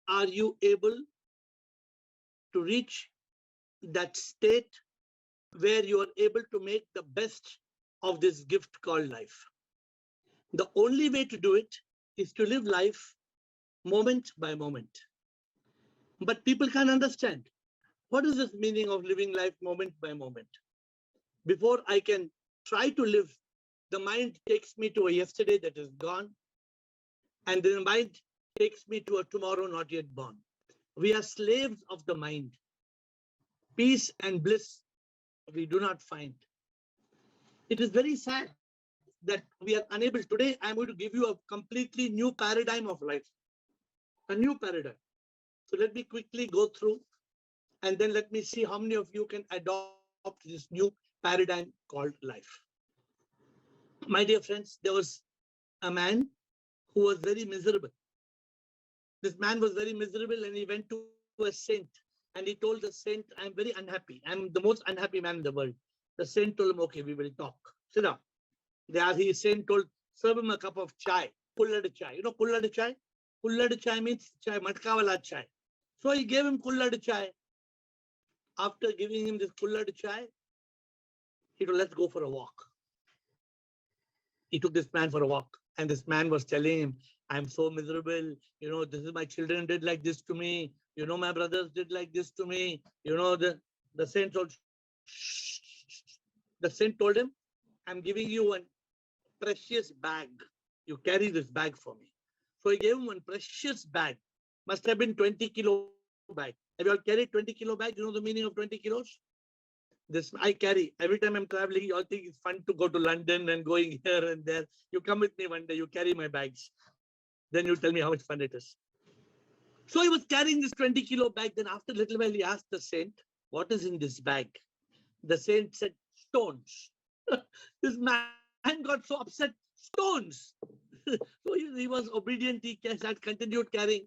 are you able to reach that state where you are able to make the best of this gift called life? The only way to do it is to live life moment by moment. But people can't understand. What is this meaning of living life moment by moment? Before I can try to live, the mind takes me to a yesterday that is gone, and the mind takes me to a tomorrow not yet born. We are slaves of the mind. Peace and bliss we do not find. It is very sad that we are unable. Today, I'm going to give you a completely new paradigm of life, a new paradigm. So let me quickly go through, and then let me see how many of you can adopt this new paradigm called life. My dear friends, there was a man who was very miserable. This man was very miserable, and he went to a saint, and he told the saint, I'm very unhappy. I'm the most unhappy man in the world. The saint told him, okay, we will talk. Sit down. There he saint told, serve him a cup of chai, kullad chai. You know kullad chai? Kullad chai means chai, matka wala chai. So he gave him kullad chai. After giving him this kullad chai, he told, let's go for a walk. He took this man for a walk, and this man was telling him, I'm so miserable. You know, this is my children did like this to me. You know, my brothers did like this to me. You know, the saint told, shh. The saint told him, I'm giving you one precious bag. You carry this bag for me. So he gave him one precious bag. Must have been 20 kilo bag. Have you all carried 20 kilo bag? You know the meaning of 20 kilos? This I carry. Every time I'm traveling, you all think it's fun to go to London and going here and there. You come with me one day, you carry my bags. Then you tell me how much fun it is. So he was carrying this 20 kilo bag. Then after a little while, he asked the saint, what is in this bag? The saint said, stones. This man got so upset, stones. So he was obedient. He continued carrying.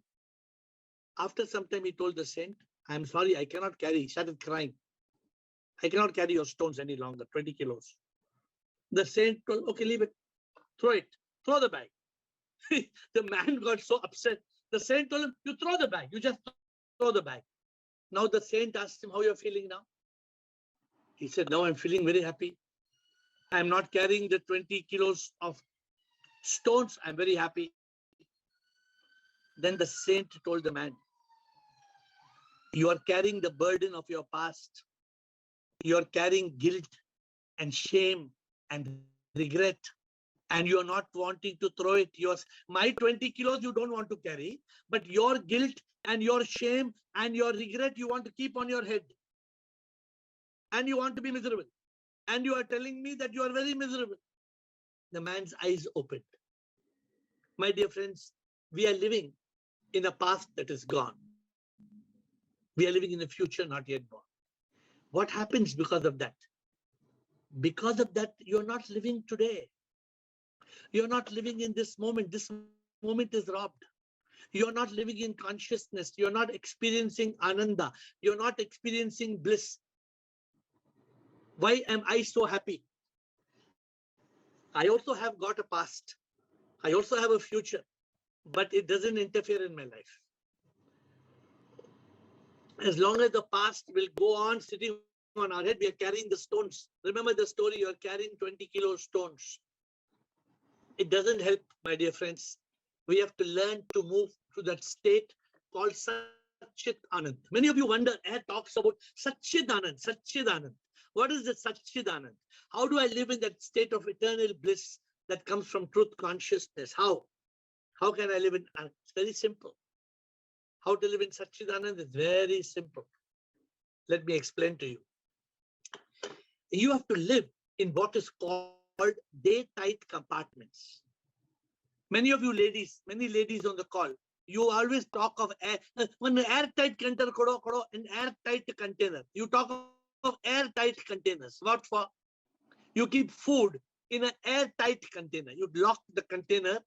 After some time, he told the saint, I'm sorry, I cannot carry. He started crying. I cannot carry your stones any longer, 20 kilos. The saint told, okay, leave it. Throw it. Throw the bag. The man got so upset. The saint told him, you throw the bag. You just throw the bag. Now the saint asked him, how you're feeling now? He said, now I'm feeling very happy. I'm not carrying the 20 kilos of stones. I'm very happy. Then the saint told the man, you are carrying the burden of your past. You are carrying guilt and shame and regret, and you are not wanting to throw it. My 20 kilos you don't want to carry, but your guilt and your shame and your regret you want to keep on your head. And you want to be miserable. And you are telling me that you are very miserable. The man's eyes opened. My dear friends, we are living in a past that is gone. We are living in a future not yet born. What happens because of that? Because of that, you're not living today. You're not living in this moment. This moment is robbed. You're not living in consciousness. You're not experiencing ananda. You're not experiencing bliss. Why am I so happy? I also have got a past. I also have a future, but it doesn't interfere in my life. As long as the past will go on sitting on our head, we are carrying the stones. Remember the story, you are carrying 20 kilo stones. It doesn't help, my dear friends. We have to learn to move to that state called Satchit Anand. Many of you wonder, AiR talks about Satchit Anand, Satchit Anand. What is the Satchit Anand? How do I live in that state of eternal bliss that comes from truth consciousness? How? How can I live in? It's very simple. How to live in Satchit Anand is very simple. Let me explain to you. You have to live in what is called day-tight compartments. Many of you ladies, many ladies on the call, you always talk of one airtight container, an airtight container. You talk of airtight containers. What for? You keep food in an airtight container. You lock the container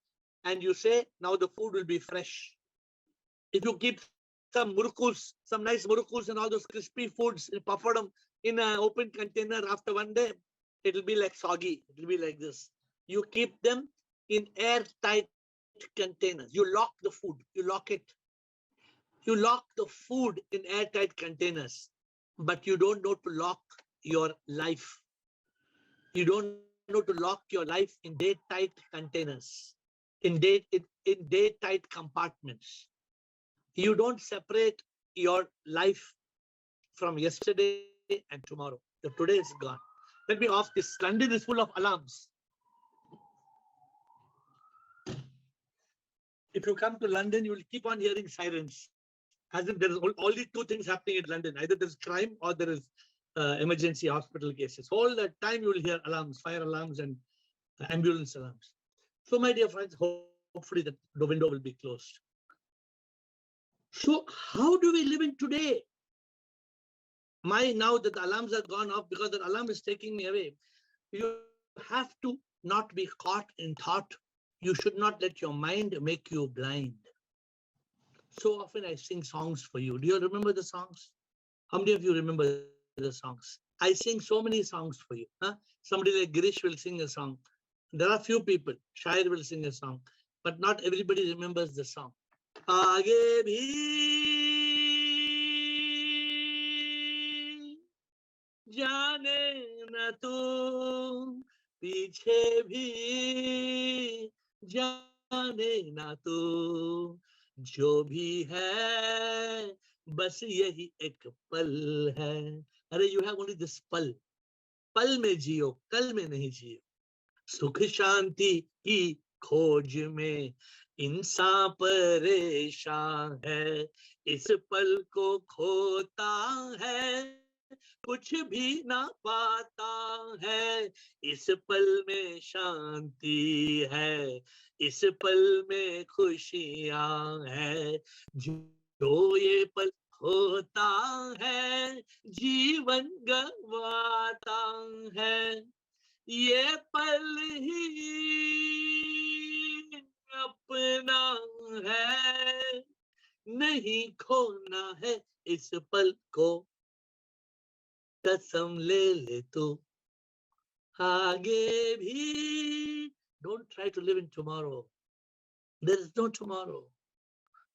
and you say, now the food will be fresh. If you keep some murukus, some nice murukus and all those crispy foods in papadam in an open container, after one day, it will be like soggy. It will be like this. You keep them in airtight containers. You lock the food. You lock it. You lock the food in airtight containers, but you don't know to lock your life. You don't know to lock your life in day-tight containers, in day-tight compartments. You don't separate your life from yesterday and tomorrow. The today is gone. Let me off this. London is full of alarms. If you come to London, you will keep on hearing sirens. As if there is only two things happening in London. Either there is crime or there is emergency hospital cases. All the time you will hear alarms, fire alarms and ambulance alarms. So my dear friends, hopefully the window will be closed. So how do we live in today? Now that the alarms are gone off because the alarm is taking me away, you have to not be caught in thought. You should not let your mind make you blind. So often I sing songs for you. Do you remember the songs? How many of you remember the songs? I sing so many songs for you. Huh? Somebody like Girish will sing a song. There are few people. Shair will sing a song, but not everybody remembers the song. Aage bhi जाने न तू, पीछे भी जाने न तू, जो भी है बस यही एक पल है. अरे you have only this पल. पल में जियो, कल में नहीं जियो. सुख शांति की खोज में इंसान परेशान है. इस पल को खोता है, कुछ भी ना पाता है. इस पल में शांति है, इस पल में खुशियां है. जो ये पल होता है, जीवन गवाता है. ये पल ही अपना है, नहीं खोना है इस पल को. कसम ले ले तू, आगे भी. Don't try to live in tomorrow. There is no tomorrow.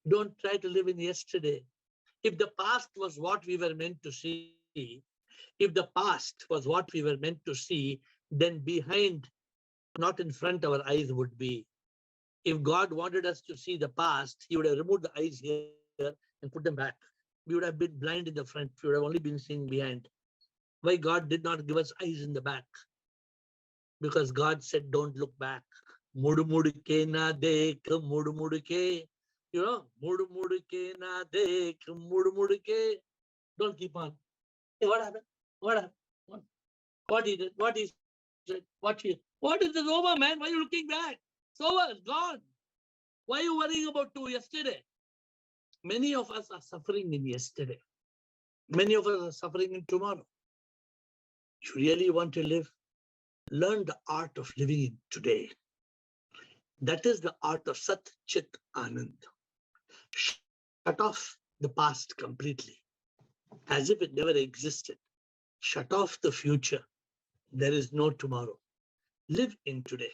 Don't try to live in yesterday. If the past was what we were meant to see, if the past was what we were meant to see, then behind, not in front, our eyes would be. If God wanted us to see the past, he would have removed the eyes here and put them back. We would have been blind in the front. We would have only been seeing behind. Why God did not give us eyes in the back? Because God said, don't look back. Mud mud ke na dekh, mud mud ke. You know, mud mud ke na dekh, mud mud ke. Don't keep on. Hey, what happened? What happened? What he did? What he said? What he? What is this over, man? Why are you looking back? It's over. It's gone. Why are you worrying about yesterday? Many of us are suffering in yesterday. Many of us are suffering in tomorrow. You really want to live? Learn the art of living in today. That is the art of Sat Chit Anand. Shut off the past completely, as if it never existed. Shut off the future. There is no tomorrow. Live in today.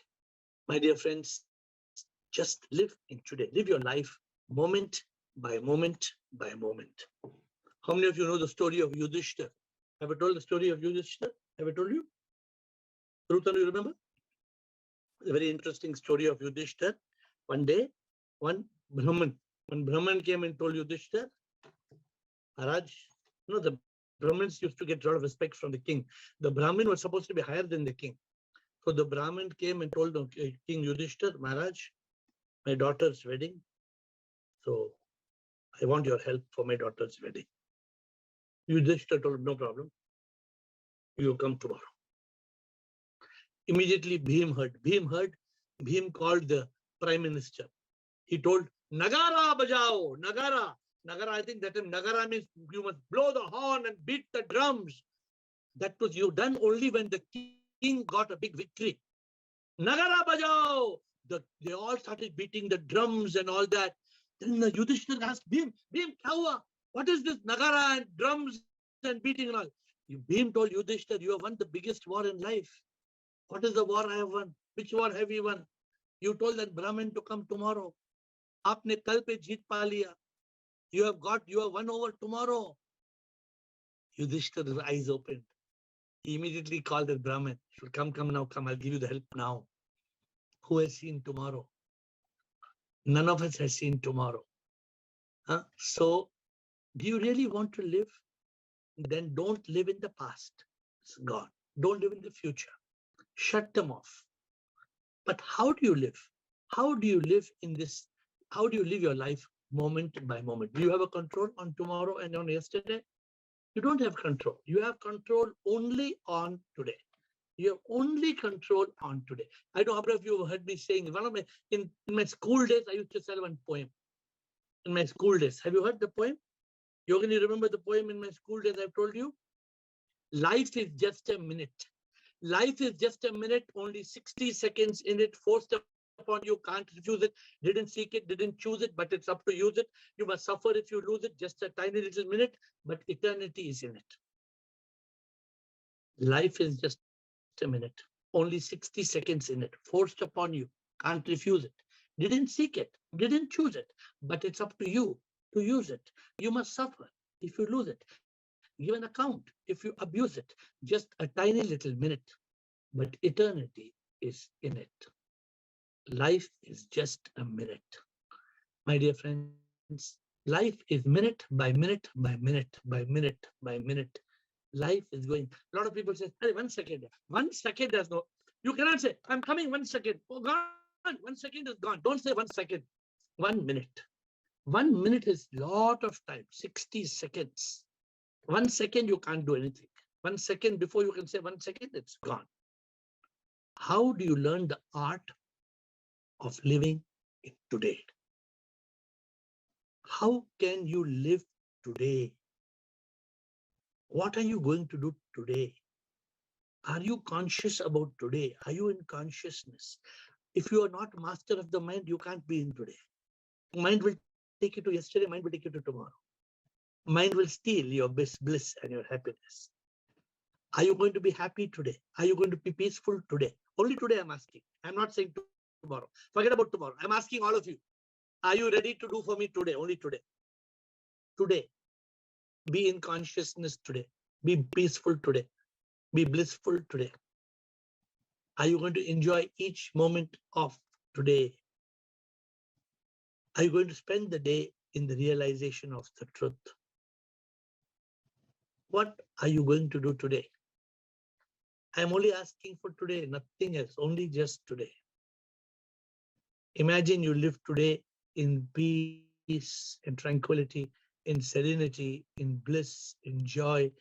My dear friends, just live in today. Live your life moment by moment by moment. How many of you know the story of Yudhishthir? Have I told the story of Yudhishthir? Have I told you? Rutan, you remember? A very interesting story of Yudhishthir. One day, one Brahman came and told Yudhishthir, Maharaj, you know, the Brahmins used to get a lot of respect from the king. The Brahmin was supposed to be higher than the king. So the Brahmin came and told the King Yudhishthir, Maharaj, my daughter's wedding. So I want your help for my daughter's wedding. Yudhishthir told him, no problem. You will come tomorrow. Immediately Bhim heard. Bhim called the prime minister. He told, Nagara bajao, Nagara. Nagara, I think that Nagara means you must blow the horn and beat the drums. That was you done only when the king got a big victory. Nagara bajao. They all started beating the drums and all that. Then the Yudhishthir asked Bhim, Kawa, what is this Nagara and drums and beating and all? Bhim told Yudhishthir, you have won the biggest war in life. What is the war I have won? Which war have you won? You told that Brahmin to come tomorrow. Aapne kal pe jeet pa liya. You have won over tomorrow. Yudhishthir's eyes opened. He immediately called the Brahmin. Come now, come. I'll give you the help now. Who has seen tomorrow? None of us has seen tomorrow. Huh? So, do you really want to live? Then don't live in the past. It's gone. Don't live in the future. Shut them off. But how do you live? How do you live in this? How do you live your life moment by moment? Do you have a control on tomorrow and on yesterday? You don't have control. You have control only on today. You have only control on today. I know how many of you have heard me saying, in my school days, I used to sell one poem. In my school days. Have you heard the poem? Yogan, you remember the poem in my school days I've told you? Life is just a minute. Life is just a minute, only 60 seconds in it, forced upon you, can't refuse it, didn't seek it, didn't choose it, but it's up to use it. You must suffer if you lose it, just a tiny little minute, but eternity is in it. Life is just a minute, only 60 seconds in it, forced upon you, can't refuse it, didn't seek it, didn't choose it, but it's up to you to use it. You must suffer if you lose it. Give an account if you abuse it. Just a tiny little minute, but eternity is in it. Life is just a minute. My dear friends, life is minute by minute by minute by minute by minute. Life is going. A lot of people say, hey, 1 second. 1 second, there's no. You cannot say, I'm coming 1 second. Oh, gone. 1 second is gone. Don't say 1 second. 1 minute. 1 minute is lot of time. 60 seconds. 1 second, you can't do anything. 1 second before you can say 1 second, it's gone. How do you learn the art of living in today? How can you live today? What are you going to do today? Are you conscious about today? Are you in consciousness? If you are not master of the mind, you can't be in today. Mind will take you to yesterday, mind will take you to tomorrow. Mind will steal your bliss and your happiness. Are you going to be happy today? Are you going to be peaceful today? Only today I'm asking. I'm not saying tomorrow. Forget about tomorrow. I'm asking all of you. Are you ready to do for me today? Only today. Today. Be in consciousness today. Be peaceful today. Be blissful today. Are you going to enjoy each moment of today? Are you going to spend the day in the realization of the truth? What are you going to do today? I'm only asking for today, nothing else, only just today. Imagine you live today in peace, in tranquility, in serenity, in bliss, in joy,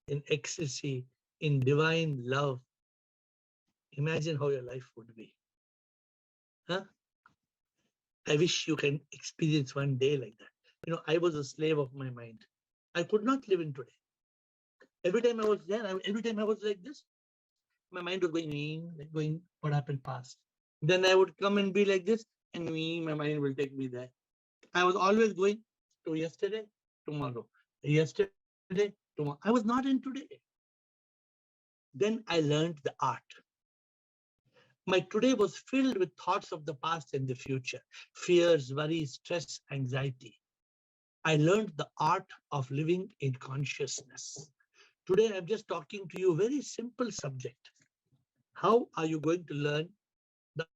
in ecstasy, in divine love. Imagine how your life would be. Huh? I wish you can experience one day like that. You know, I was a slave of my mind. I could not live in today. Every time I was there, every time I was like this, my mind was going, what happened past. Then I would come and be like this, and my mind will take me there. I was always going to yesterday, tomorrow, yesterday, tomorrow. I was not in today. Then I learned the art. My today was filled with thoughts of the past and the future, fears, worries, stress, anxiety. I learned the art of living in consciousness. Today, I'm just talking to you a very simple subject. How are you going to learn the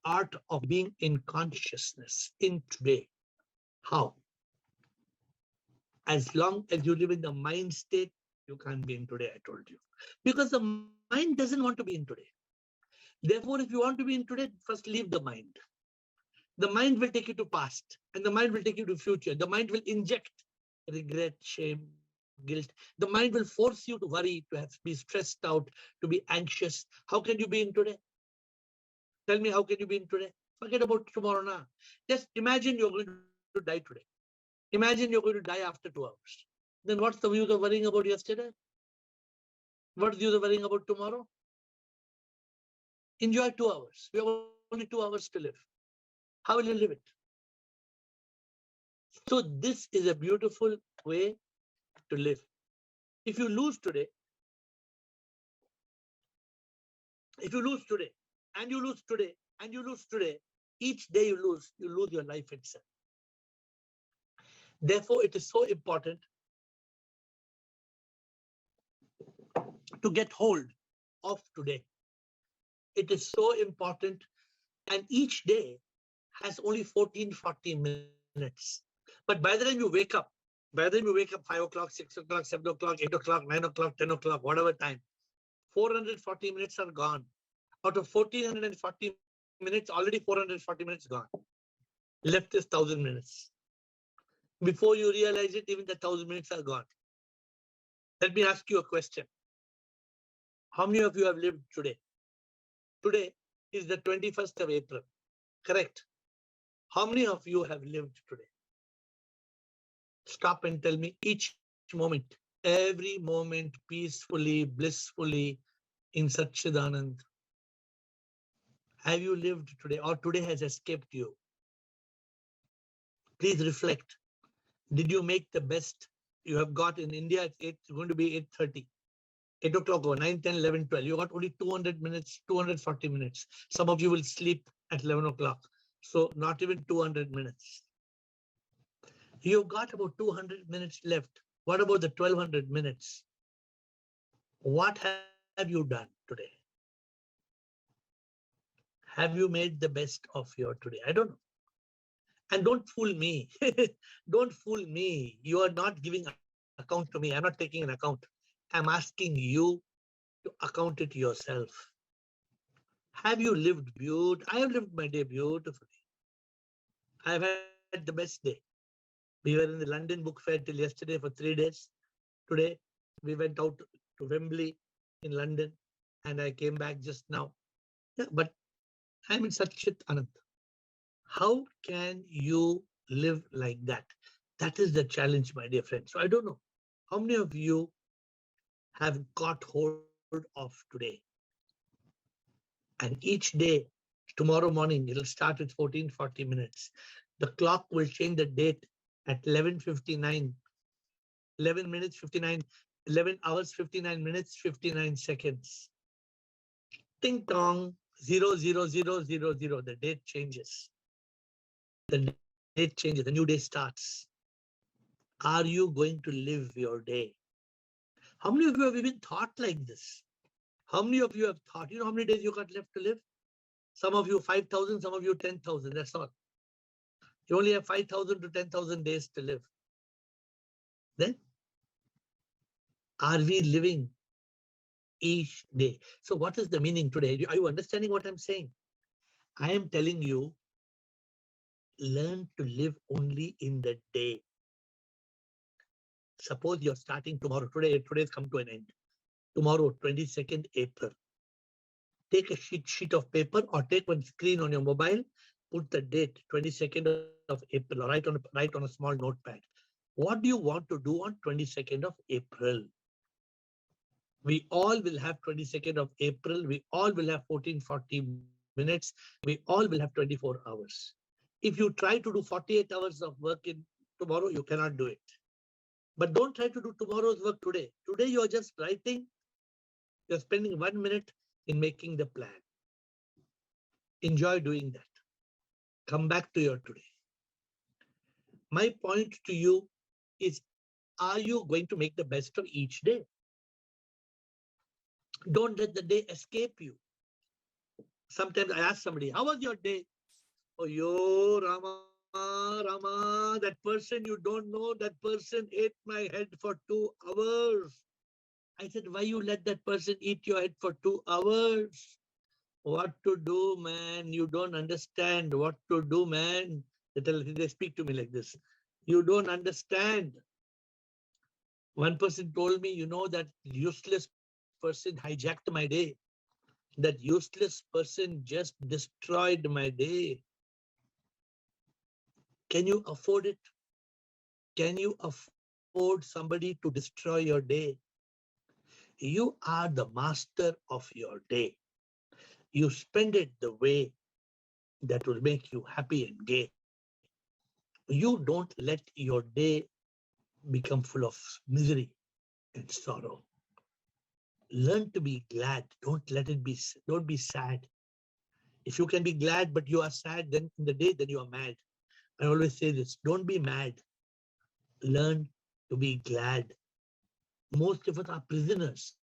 art of being in consciousness in today? How? As long as you live in the mind state, you can't be in today, I told you. Because the mind doesn't want to be in today. Therefore, if you want to be in today, first leave the mind. The mind will take you to past, and the mind will take you to future. The mind will inject regret, shame, guilt. The mind will force you to worry, to be stressed out, to be anxious. How can you be in today? Tell me, how can you be in today? Forget about tomorrow now. Just imagine you're going to die today. Imagine you're going to die after 2 hours. Then what's the use of worrying about yesterday? What's the use of worrying about tomorrow? Enjoy 2 hours. We have only 2 hours to live. How will you live it? So this is a beautiful way to live. If you lose today, and you lose today, and you lose today, each day you lose your life itself. Therefore, it is so important to get hold of today. It is so important, and each day has only 14-40 minutes. But by the time you wake up, 5 o'clock, 6 o'clock, 7 o'clock, 8 o'clock, 9 o'clock, 10 o'clock, whatever time, 440 minutes are gone. Out of 1440 minutes, already 440 minutes gone. Left is 1000 minutes. Before you realize it, even the 1000 minutes are gone. Let me ask you a question. How many of you have lived today? Today is the 21st of April, correct? How many of you have lived today? Stop and tell me each moment, every moment peacefully, blissfully in Satchidanand. Have you lived today, or today has escaped you? Please reflect. Did you make the best you have got? In India? It's going to be 8:30. 8 o'clock or 9, 10, 11, 12. You got only 200 minutes, 240 minutes. Some of you will sleep at 11 o'clock. So not even 200 minutes. You've got about 200 minutes left. What about the 1200 minutes? What have you done today? Have you made the best of your today? I don't know. And don't fool me. Don't fool me. You are not giving account to me. I'm not taking an account. I'm asking you to account it yourself. Have you lived beautifully? I have lived my day beautifully. I have had the best day. We were in the London Book Fair till yesterday for 3 days. Today, we went out to Wembley in London, and I came back just now. Yeah, but I'm in Satchit Anand. How can you live like that? That is the challenge, my dear friend. So I don't know how many of you have got hold of today. And each day, tomorrow morning, it'll start with 1440 minutes. The clock will change the date at 11:59, 11 minutes 59, 11 hours 59 minutes 59 seconds. Ting tong, 00000. The date changes. The date changes. The new day starts. Are you going to live your day? How many of you have even thought like this? How many of you have thought? You know how many days you got left to live? Some of you 5,000, some of you 10,000. That's all. You only have 5,000 to 10,000 days to live. Then, are we living each day? So what is the meaning today? Are you understanding what I'm saying? I am telling you, learn to live only in the day. Suppose you're starting tomorrow. Today's come to an end. Tomorrow, 22nd April. Take a sheet of paper or take one screen on your mobile. Put the date, 22nd of April, or write on a small notepad. What do you want to do on 22nd of April? We all will have 22nd of April. We all will have 1440 minutes. We all will have 24 hours. If you try to do 48 hours of work in tomorrow, you cannot do it. But don't try to do tomorrow's work today. Today you are just writing. You're spending 1 minute in making the plan. Enjoy doing that. Come back to your today. My point to you is, are you going to make the best of each day? Don't let the day escape you. Sometimes I ask somebody, how was your day? Oh, yo, Rama, that person you don't know, that person ate my head for 2 hours. I said, why you let that person eat your head for 2 hours? What to do, man? You don't understand what to do, man. They speak to me like this. You don't understand. One person told me, you know, that useless person hijacked my day. That useless person just destroyed my day. Can you afford it? Can you afford somebody to destroy your day? You are the master of your day. You spend it the way that will make you happy and gay. You don't let your day become full of misery and sorrow. Learn to be glad. Don't be sad. If you can be glad, but you are sad, then in the day, then you are mad. I always say this, don't be mad. Learn to be glad. Most of us are prisoners.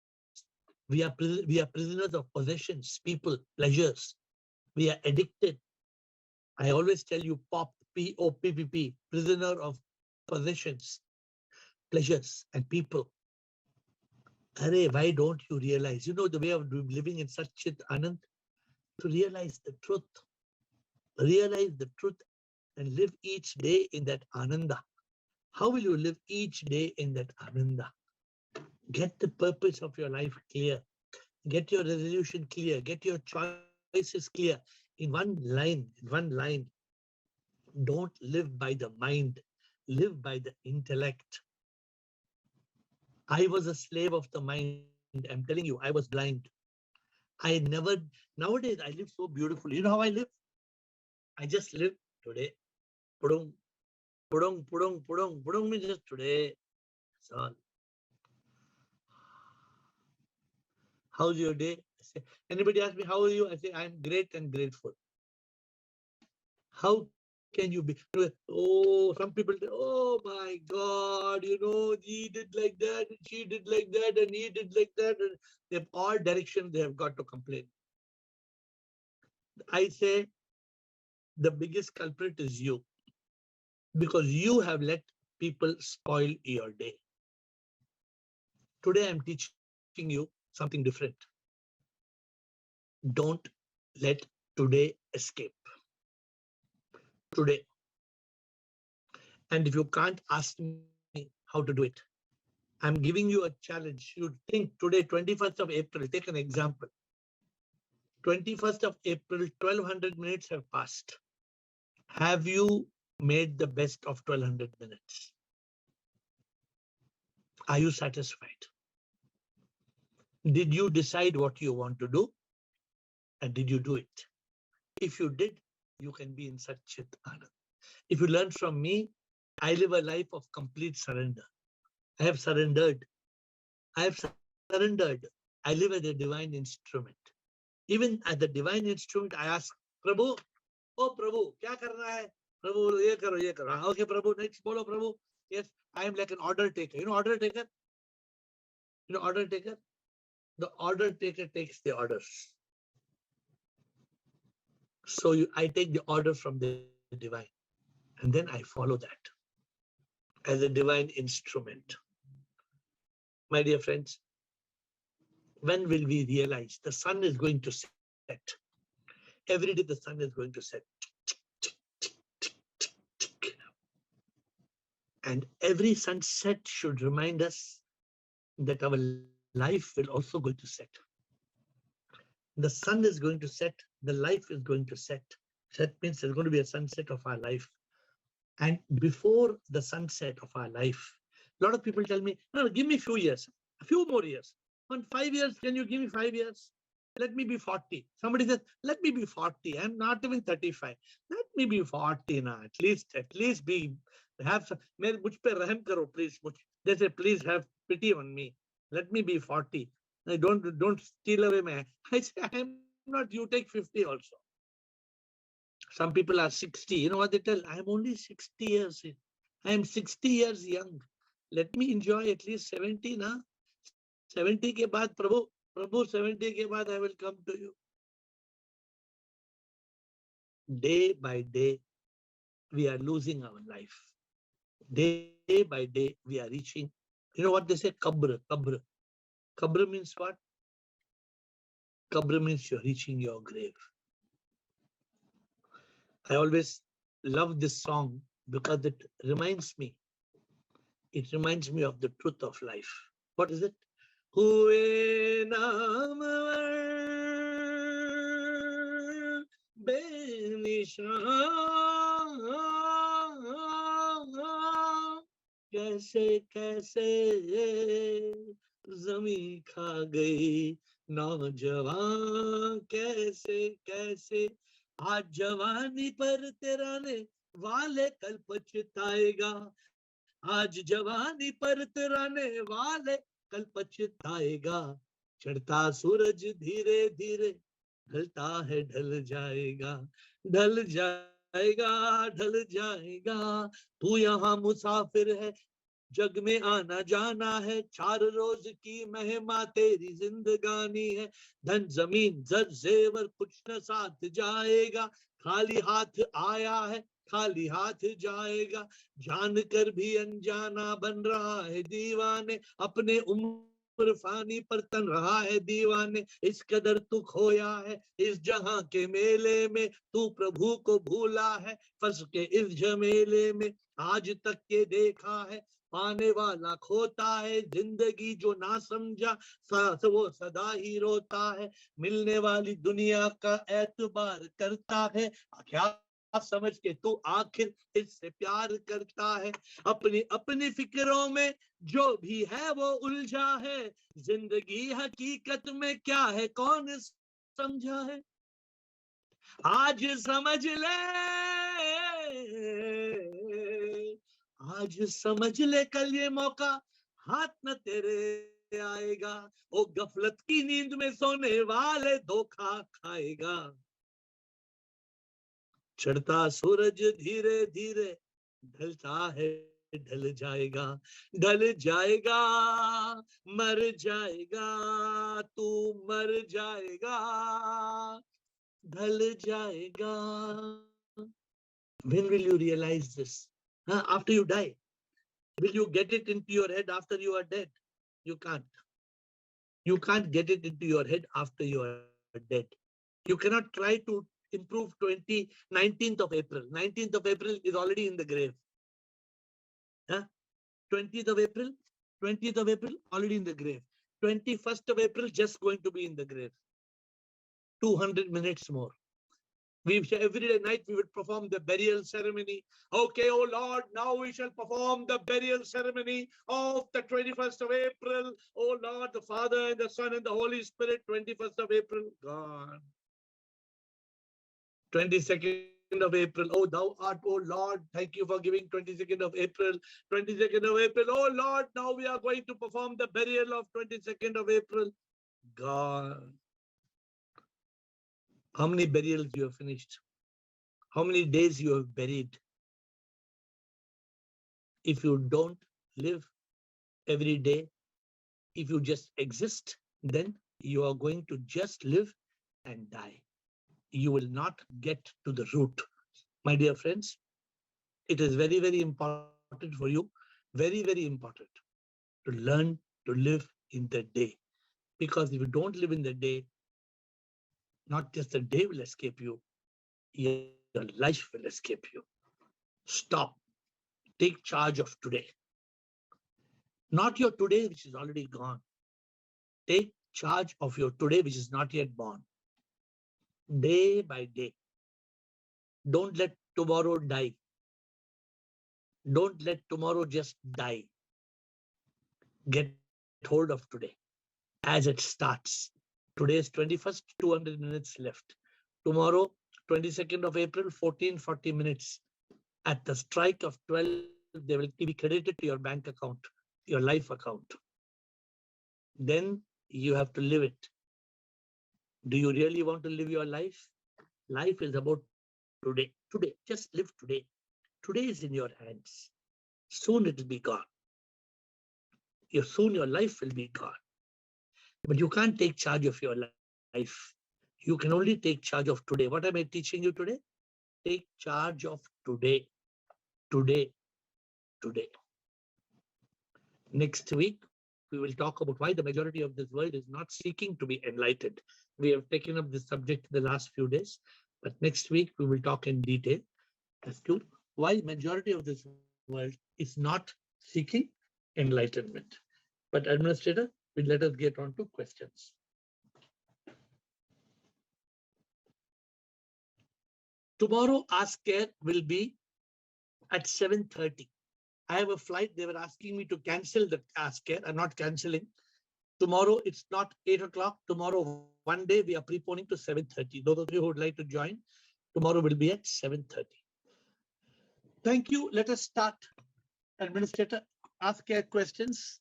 We are prisoners of possessions, people, pleasures. We are addicted. I always tell you, POP, POPPP, prisoner of possessions, pleasures, and people. Arey, why don't you realize? You know the way of living in such Chit Anand? To realize the truth. Realize the truth and live each day in that Ananda. How will you live each day in that Ananda? Get the purpose of your life clear. Get your resolution clear. Get your choices clear. In one line, don't live by the mind. Live by the intellect. I was a slave of the mind. I'm telling you, I was blind. I never, nowadays I live so beautifully. You know how I live? I just live today. Pudung, pudung, pudung, pudung. Pudung means just today. That's all. How's your day? I say, anybody ask me, how are you? I say, I'm great and grateful. How can you be? Oh, some people say, oh my God, he did like that, and she did like that, and he did like that. And they have all directions they have got to complain. I say the biggest culprit is you, because you have let people spoil your day. Today I'm teaching you something different. Don't let today escape. Today. And if you can't ask me how to do it, I'm giving you a challenge. You think today, 21st of April, take an example. 21st of April, 1200 minutes have passed. Have you made the best of 1200 minutes? Are you satisfied? Did you decide what you want to do? And did you do it? If you did, you can be in Satchit Anand. If you learn from me, I live a life of complete surrender. I have surrendered. I have surrendered. I live as a divine instrument. Even as the divine instrument, I ask, Prabhu, oh Prabhu, kya karna hai? Prabhu, ye karo, ye karo. Okay, Prabhu, next bolo, Prabhu. Yes, I am like an order taker. You know order taker? You know order taker? The order taker takes the orders. So I take the order from the divine, and then I follow that as a divine instrument. My dear friends, when will we realize the sun is going to set? Every day the sun is going to set. And every sunset should remind us that our life will also going to set. The sun is going to set, the life is going to set. Set means there's going to be a sunset of our life. And before the sunset of our life, a lot of people tell me, no, give me a few years, a few more years. On 5 years, can you give me 5 years? Let me be 40. Somebody says, let me be 40. I'm not even 35. Let me be 40 now. At least be, have some, mujh pe rahm karo, please. They say, please have pity on me. Let me be 40. Don't steal away my, I say, I'm not, you take 50 also. Some people are 60. You know what they tell? I'm only 60 years. I am 60 years young. Let me enjoy at least 70 na. 70 ke baad, Prabhu, 70 ke baad I will come to you. Day by day, we are losing our life. Day by day, we are reaching. You know what they say? Qabr. Qabr means what? Qabr means you're reaching your grave. I always love this song because it reminds me of the truth of life. What is it? Hue namar benishan, kaise zami kha gayi नौजवान कैसे आज जवानी पर तेराने वाले कल पछताएगा आज जवानी पर तेराने वाले कल पछताएगा चढ़ता सूरज धीरे धीरे ढलता है ढल जाएगा ढल जाएगा तू यहाँ मुसाफिर है जग में आना जाना है, 4 रोज की महिमा तेरी जिंदगानी है। धन जमीन जर जेवर कुछ न साथ जाएगा, खाली हाथ आया है खाली हाथ जाएगा। जान कर भी अनजाना बन रहा है दीवाने, अपने उम्र फानी पर तन रहा है दीवाने। इस कदर तू खोया है इस जहां के मेले में, तू प्रभु को भूला है फंस के इस झमेले में। आज तक के देखा है पाने वाला खोता है, जिंदगी जो ना समझा वो सदा ही रोता है। मिलने वाली दुनिया का एतबार करता है, क्या समझ के तू आखिर इससे प्यार करता है। अपनी अपनी फिक्रों में जो भी है वो उलझा है, जिंदगी हकीकत में क्या है कौन समझा है। आज समझ ले, आज समझ ले, कल ये मौका हाथ न तेरे आएगा। ओ गफलत की नींद में सोने वाले धोखा खाएगा। चढ़ता सूरज धीरे धीरे ढलता है, ढल जाएगा, ढल जाएगा, मर जाएगा, तू मर जाएगा, ढल जाएगा। When will you realize this? After you die. Will you get it into your head after you are dead? You can't. You can't get it into your head after you are dead. You cannot try to improve 19th of April. 19th of April is already in the grave. 20th of April, 20th of April, already in the grave. 21st of April, just going to be in the grave. 200 minutes more. Every night we would perform the burial ceremony. Okay, oh Lord, now we shall perform the burial ceremony of the 21st of April. Oh Lord, the Father and the Son and the Holy Spirit, 21st of April, gone. 22nd of April, oh thou art, oh Lord, thank you for giving 22nd of April. 22nd of April, oh Lord, now we are going to perform the burial of 22nd of April. Gone. How many burials you have finished? How many days you have buried? If you don't live every day, if you just exist, then you are going to just live and die. You will not get to the root. My dear friends, it is very, very important for you, very, very important to learn to live in the day. Because if you don't live in the day, not just the day will escape you, your life will escape you. Stop. Take charge of today. Not your today, which is already gone. Take charge of your today, which is not yet born. Day by day. Don't let tomorrow die. Don't let tomorrow just die. Get hold of today as it starts. Today is 21st, 200 minutes left. Tomorrow, 22nd of April, 14:40 minutes. At the strike of 12, they will be credited to your bank account, your life account. Then you have to live it. Do you really want to live your life? Life is about today. Today, just live today. Today is in your hands. Soon it will be gone. Soon your life will be gone. But you can't take charge of your life. You can only take charge of today. What am I teaching you today? Take charge of today. Today. Today. Next week, we will talk about why the majority of this world is not seeking to be enlightened. We have taken up this subject the last few days, but next week we will talk in detail as to why majority of this world is not seeking enlightenment. But administrator, let us get on to questions. Tomorrow, Ask AiR will be at 7:30. I have a flight. They were asking me to cancel the Ask AiR. I'm not canceling. Tomorrow, it's not 8 o'clock. Tomorrow, one day, we are preponing to 7:30. Those of you who would like to join, tomorrow will be at 7:30. Thank you. Let us start. Administrator, Ask AiR questions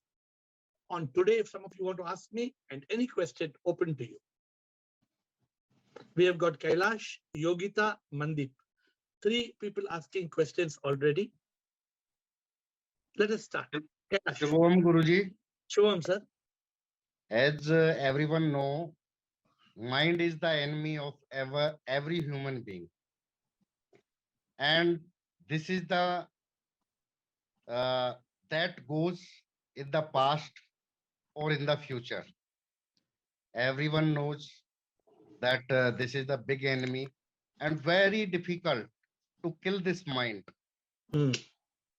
on today. If some of you want to ask me, and any question, open to you. We have got Kailash, Yogita, Mandip. 3 people asking questions already. Let us start. Kailash. Shalom, Guruji. Shivam, sir. As everyone know, mind is the enemy of every human being, and this is the uh, that goes in the past or in the future. Everyone knows that this is the big enemy and very difficult to kill this mind. Hmm.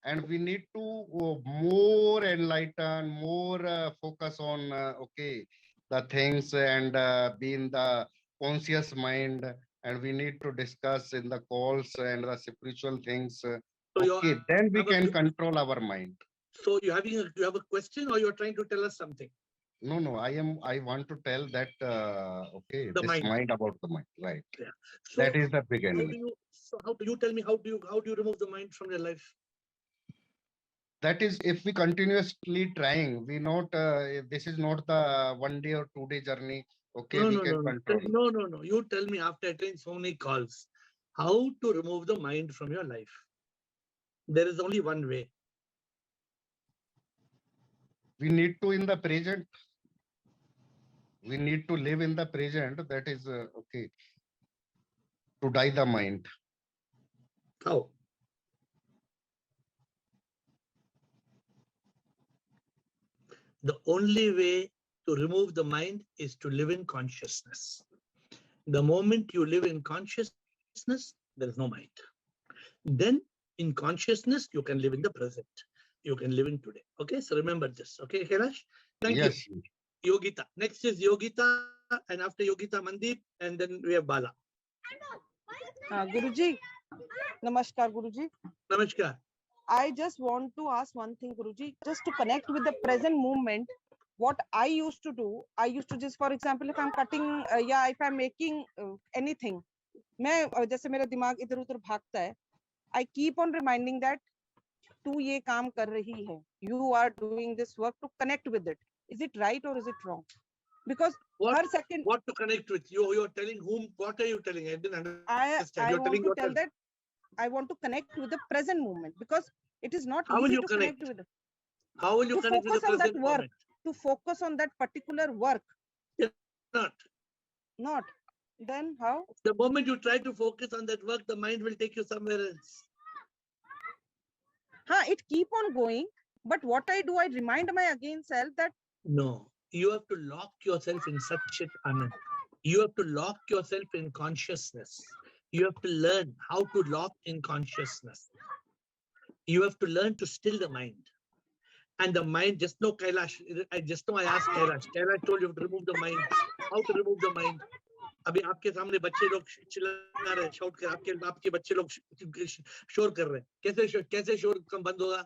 And we need to more enlighten, more focus on okay the things and be in the conscious mind. And we need to discuss in the calls and the spiritual things. So you Okay, then we have a, can control our mind. so you have a question, or you're trying to tell us something? No, no, I want to tell that okay, The this mind. mind about the mind, right? Yeah. So That is the big how do enemy. you? So how do you tell me? How do you remove the mind from your life? That is, if we continuously trying, we not this is not the 1 day or 2 day journey. Okay, No, we no, can no, no. control. No, no, no. You tell me after attending so many calls, how to remove the mind from your life. There is only one way. We need to in the present. We need to live in the present. That is okay. To die the mind. How? The only way to remove the mind is to live in consciousness. The moment you live in consciousness, there is no mind. Then in consciousness, you can live in the present. You can live in today. Okay, so remember this. Okay, Kailash? Thank you. Yes. Yogita. Next is Yogita, and after Yogita, Mandeep, and then we have Bala. Guruji, Namaskar, Guruji. Namaskar. I just want to ask one thing, Guruji, just to connect with the present moment. What I used to do, I used to just, for example, if I'm cutting, if I'm making anything, मैं जैसे मेरा दिमाग इधर उधर भागता है, I keep on reminding that तू ये काम कर रही है, you are doing this work to connect with it. Is it right or is it wrong? Because What, her second, what to connect with? You're telling whom? What are you telling? I didn't understand. I You're want telling to tell yourself. that I want to connect with the present moment, because it is not How will easy you to connect? with it. How will you To connect with the focus on that present work, moment? to focus on that particular work. Not. Not. Then how? The moment you try to focus on that work, the mind will take you somewhere else. It keep on going. But what I do, I remind my again self that no, you have to lock yourself in Satchit Anand. You have to lock yourself in consciousness. You have to learn how to lock in consciousness. You have to learn to still the mind. And the mind, just know Kailash, I asked Kailash. Kailash told you to remove the mind. How to remove the mind? अभी आपके सामने बच्चे लोग चिल्ला रहे हैं, shout कर, आपके बच्चे लोग शोर कर रहे हैं, कैसे शोर कम बंद होगा?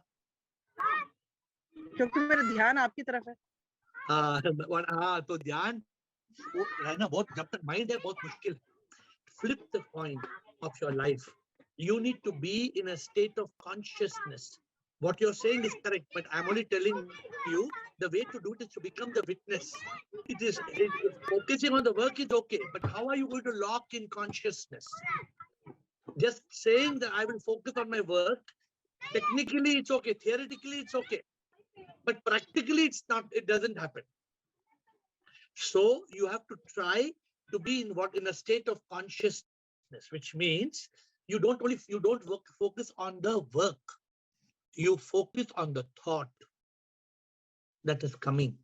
क्योंकि मेरा ध्यान आपकी तरफ है। हाँ, तो ध्यान रहना बहुत, जब तक माइंड है बहुत मुश्किल। Flip the coin of your life. You need to be in a state of consciousness. What you're saying is correct, but I'm only telling you the way to do it is to become the witness. Focusing on the work is okay, but how are you going to lock in consciousness? Just saying that I will focus on my work, technically it's okay, theoretically it's okay, but practically it's not, it doesn't happen. So you have to try to be in a state of consciousness, which means you don't focus on the work. You focus on the thought that is coming.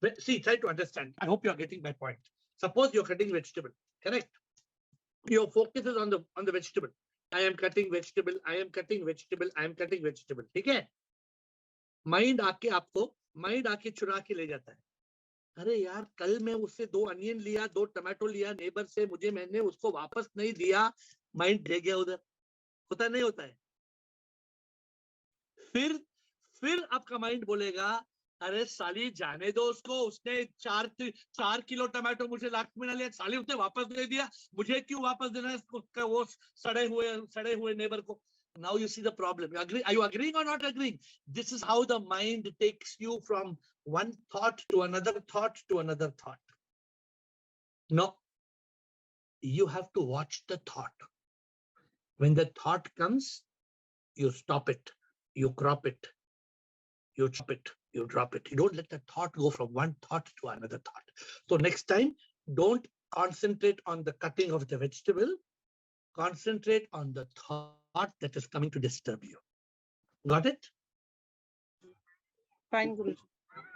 But see, try to understand. I hope you're getting my point. Suppose you're cutting vegetable, correct? Your focus is on the vegetable. I am cutting vegetable. I am cutting vegetable. I am cutting vegetable. ठीक है? Mind आके चुरा के ले जाता है. अरे यार, कल मैं उससे 2 अनियन लिया, 2 टमाटो लिया नेबर से, मैंने उसको वापस नहीं दिया, माइंड ले गया उधर. होता नहीं होता है? फिर आपका माइंड बोलेगा, अरे साली जाने दो उसको, उसने 4 किलो टमाटो मुझे लाख में ना लिया, साली उसने वापस दे दिया, मुझे क्यों वापस देना है वो सड़े हुए नेबर को. Now you see the problem. Are you agreeing or not agreeing? This is how the mind takes you from one thought to another thought to another thought. No, you have to watch the thought. When the thought comes, you stop it, you crop it, you drop it. You drop it. You don't let the thought go from one thought to another thought. So next time, don't concentrate on the cutting of the vegetable. Concentrate on the thought that is coming to disturb you. Got it? Fine, Guruji.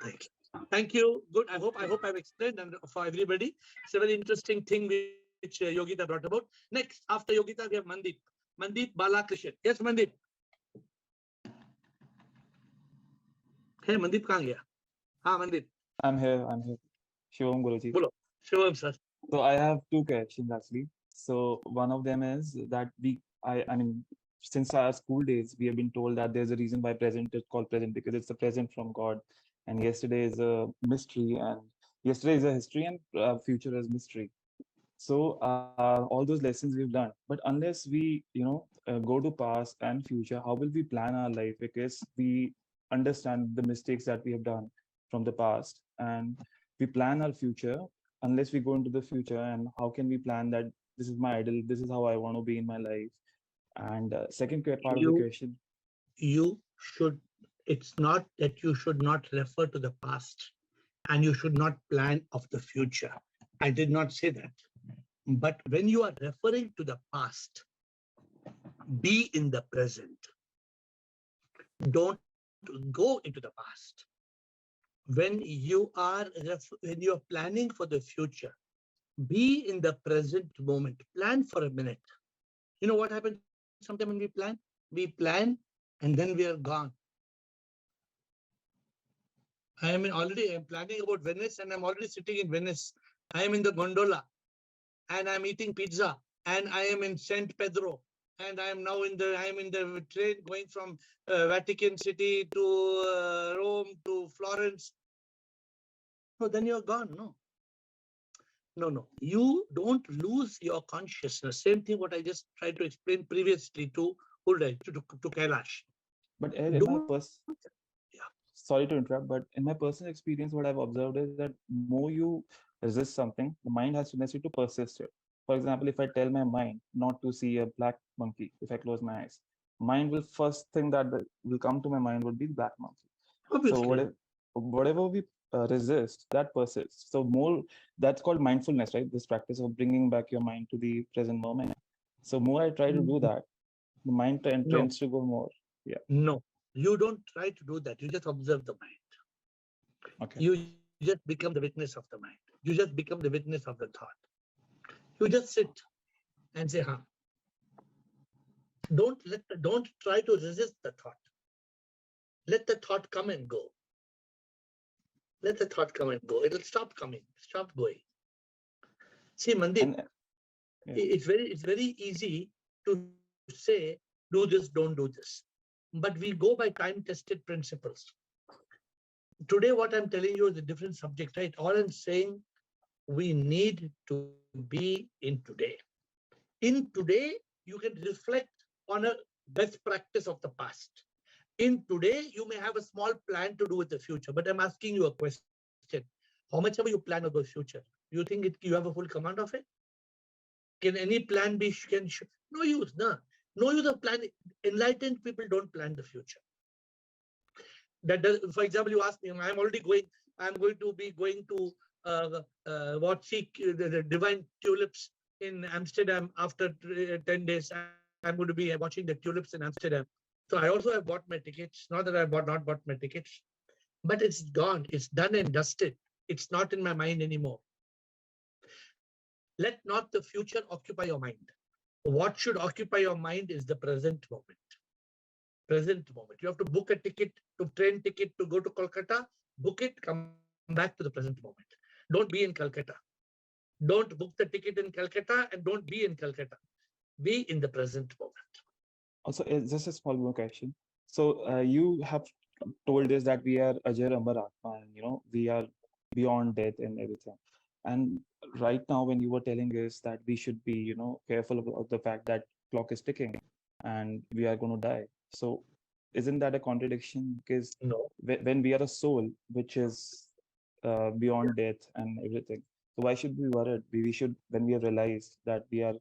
Thank you. Thank you. Good. I hope I've explained and for everybody. It's a very interesting thing which Yogita brought about. Next, after Yogita, we have Mandip. Mandip Balakrishnan. Yes, Mandip. Hey, Mandip kahan gaya? हाँ Mandip. I'm here. Shivam Guruji. Bolo. Shivam sir. So I have two questions actually. So one of them is that I mean, since our school days, we have been told that there's a reason why present is called present because it's a present from God, and yesterday is a mystery, and yesterday is a history, and future is mystery. So all those lessons we've done, but unless we, go to past and future, how will we plan our life? Because we understand the mistakes that we have done from the past, and we plan our future. Unless we go into the future, and how can we plan that this is my ideal, this is how I want to be in my life? And second part of the question. You should. It's not that you should not refer to the past, and you should not plan of the future. I did not say that. But when you are referring to the past, be in the present. Don't go into the past. When you are planning for the future, be in the present moment. Plan for a minute. You know what happens sometimes when we plan? We plan and then we are gone. I'm planning about Venice and I'm already sitting in Venice. I am in the gondola and I'm eating pizza and I am in Saint Pedro and I am now in the train going from Vatican City to Rome to Florence. No, then you're gone. No. You don't lose your consciousness. Same thing what I just tried to explain previously to Kailash. But in my sorry to interrupt, but in my personal experience, what I've observed is that more you resist something, the mind has tendency to persist it. For example, if I tell my mind not to see a black monkey, if I close my eyes, mind will first thing that will come to my mind would be black monkey. Obviously. So whatever we resist, that persists. So more, that's called mindfulness, right? This practice of bringing back your mind to the present moment. So more I try to do that, the mind tends to go more. Yeah. No, you don't try to do that. You just observe the mind. Okay. You just become the witness of the mind. You just become the witness of the thought. You just sit and say, huh. Don't try to resist the thought. Let the thought come and go. Let the thought come and go. It'll stop coming, stop going. See, Mandip, it's very easy to say, do this, don't do this. But we go by time-tested principles. Today, what I'm telling you is a different subject, right? All I'm saying, we need to be in today. In today, you can reflect on a best practice of the past. In today, you may have a small plan to do with the future, but I'm asking you a question. How much ever you plan of the future, do you think you have a full command of it? Can any plan be, no use, no use of plan. Enlightened people don't plan the future. For example, you ask me, I'm going to be going to see the divine tulips in Amsterdam after 10 days. I'm going to be watching the tulips in Amsterdam. So I also have bought my tickets. Not that I have not bought my tickets, but it's gone. It's done and dusted. It's not in my mind anymore. Let not the future occupy your mind. What should occupy your mind is the present moment. Present moment. You have to book a ticket, train ticket to go to Kolkata, book it, come back to the present moment. Don't be in Calcutta. Don't book the ticket in Calcutta and don't be in Calcutta. Be in the present moment. Also, just a small more question. So you have told us that we are Ajar Amar Atma, and we are beyond death and everything. And right now, when you were telling us that we should be, careful about the fact that clock is ticking and we are going to die. So isn't that a contradiction? Because when we are a soul, which is beyond death and everything, so why should we be worried? We should, when we have realized that we are,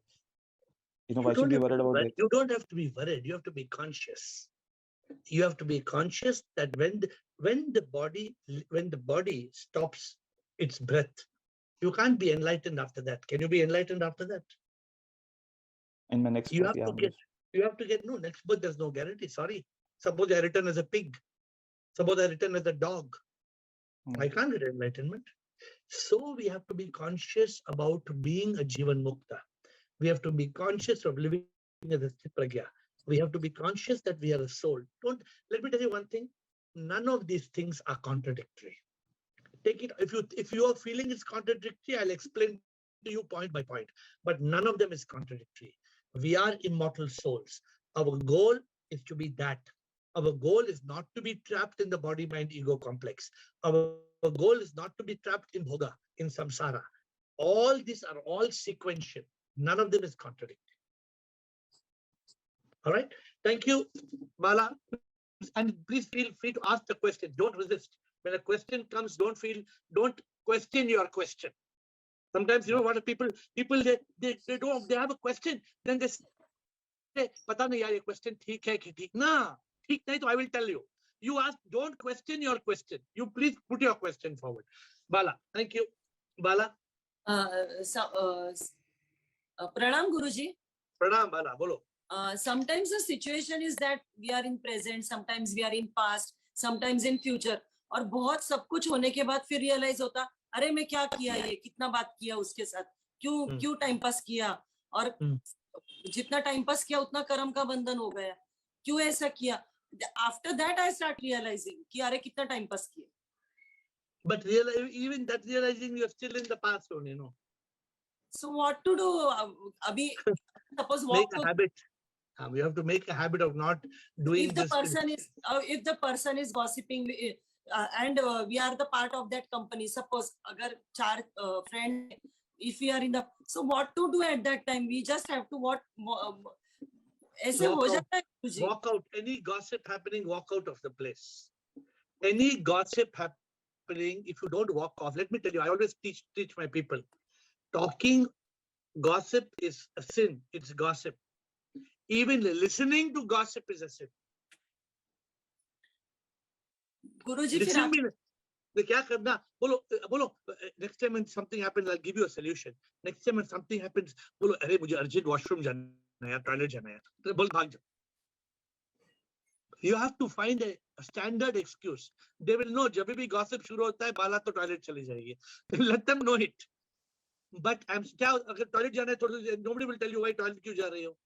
why should we be worried about it? You don't have to be worried. You have to be conscious. You have to be conscious that when when the body stops its breath, you can't be enlightened after that. Can you be enlightened after that? In my next You birth, have yeah. to get no next birth. There's no guarantee. Sorry. Suppose I return as a pig. Suppose I return as a dog. I can't get enlightenment. So we have to be conscious about being a Jivan Mukta. We have to be conscious of living as a Sthit Pragya. We have to be conscious that we are a soul. Let me tell you one thing. None of these things are contradictory. Take it, if you are feeling it's contradictory, I'll explain to you point by point. But none of them is contradictory. We are immortal souls. Our goal is to be that. Our goal is not to be trapped in the body, mind, ego complex. Our goal is not to be trapped in bhoga, in samsara. All these are all sequential. None of them is contradictory. All right. Thank you, Bala. And please feel free to ask the question. Don't resist. When a question comes, don't question your question. Sometimes, you know what, people they have a question, then they say, pata nahi yaar, ye question theek hai ki theek na, theek nahi to I will tell you. You ask, don't question your question. You please put your question forward. Bala, thank you. Bala. Pranam Guruji. Pranam, Bala, bolo. Sometimes the situation is that we are in present, sometimes we are in past, sometimes in future. और बहुत सब कुछ होने के बाद फिर realise होता, अरे मैं क्या किया, ये कितना बात किया उसके साथ, क्यों टाइम पास किया, और जितना टाइम पास किया उतना कर्म का बंधन हो गया, क्यों ऐसा किया. After that I start realizing कि अरे कितना टाइम पास किया. But even that realizing, you're still in the past only, you know. So what to do? Abhi, suppose make a habit. We have to make a habit of not doing this. If the person is gossiping, and we are the part of that company. Suppose agar char friend, if we are in the, so what to do at that time? We just have to walk out. Any gossip happening, walk out of the place. Any gossip happening, if you don't walk off, let me tell you, I always teach my people. Talking gossip is a sin. It's gossip. Even listening to gossip is a sin. Guruji, kya karna? Bolo, next time when something happens, I'll give you a solution. Next time when something happens, bolo, arey mujhe urgent washroom jana hai, toilet jana hai. Bol bhag jao. You have to find a standard excuse. They will know, jab bhi gossip shuru hota hai, Bala to toilet chali jayegi. Let them know it. But agar toilet jana hai, nobody will tell you why toilet kyun ja rahi ho.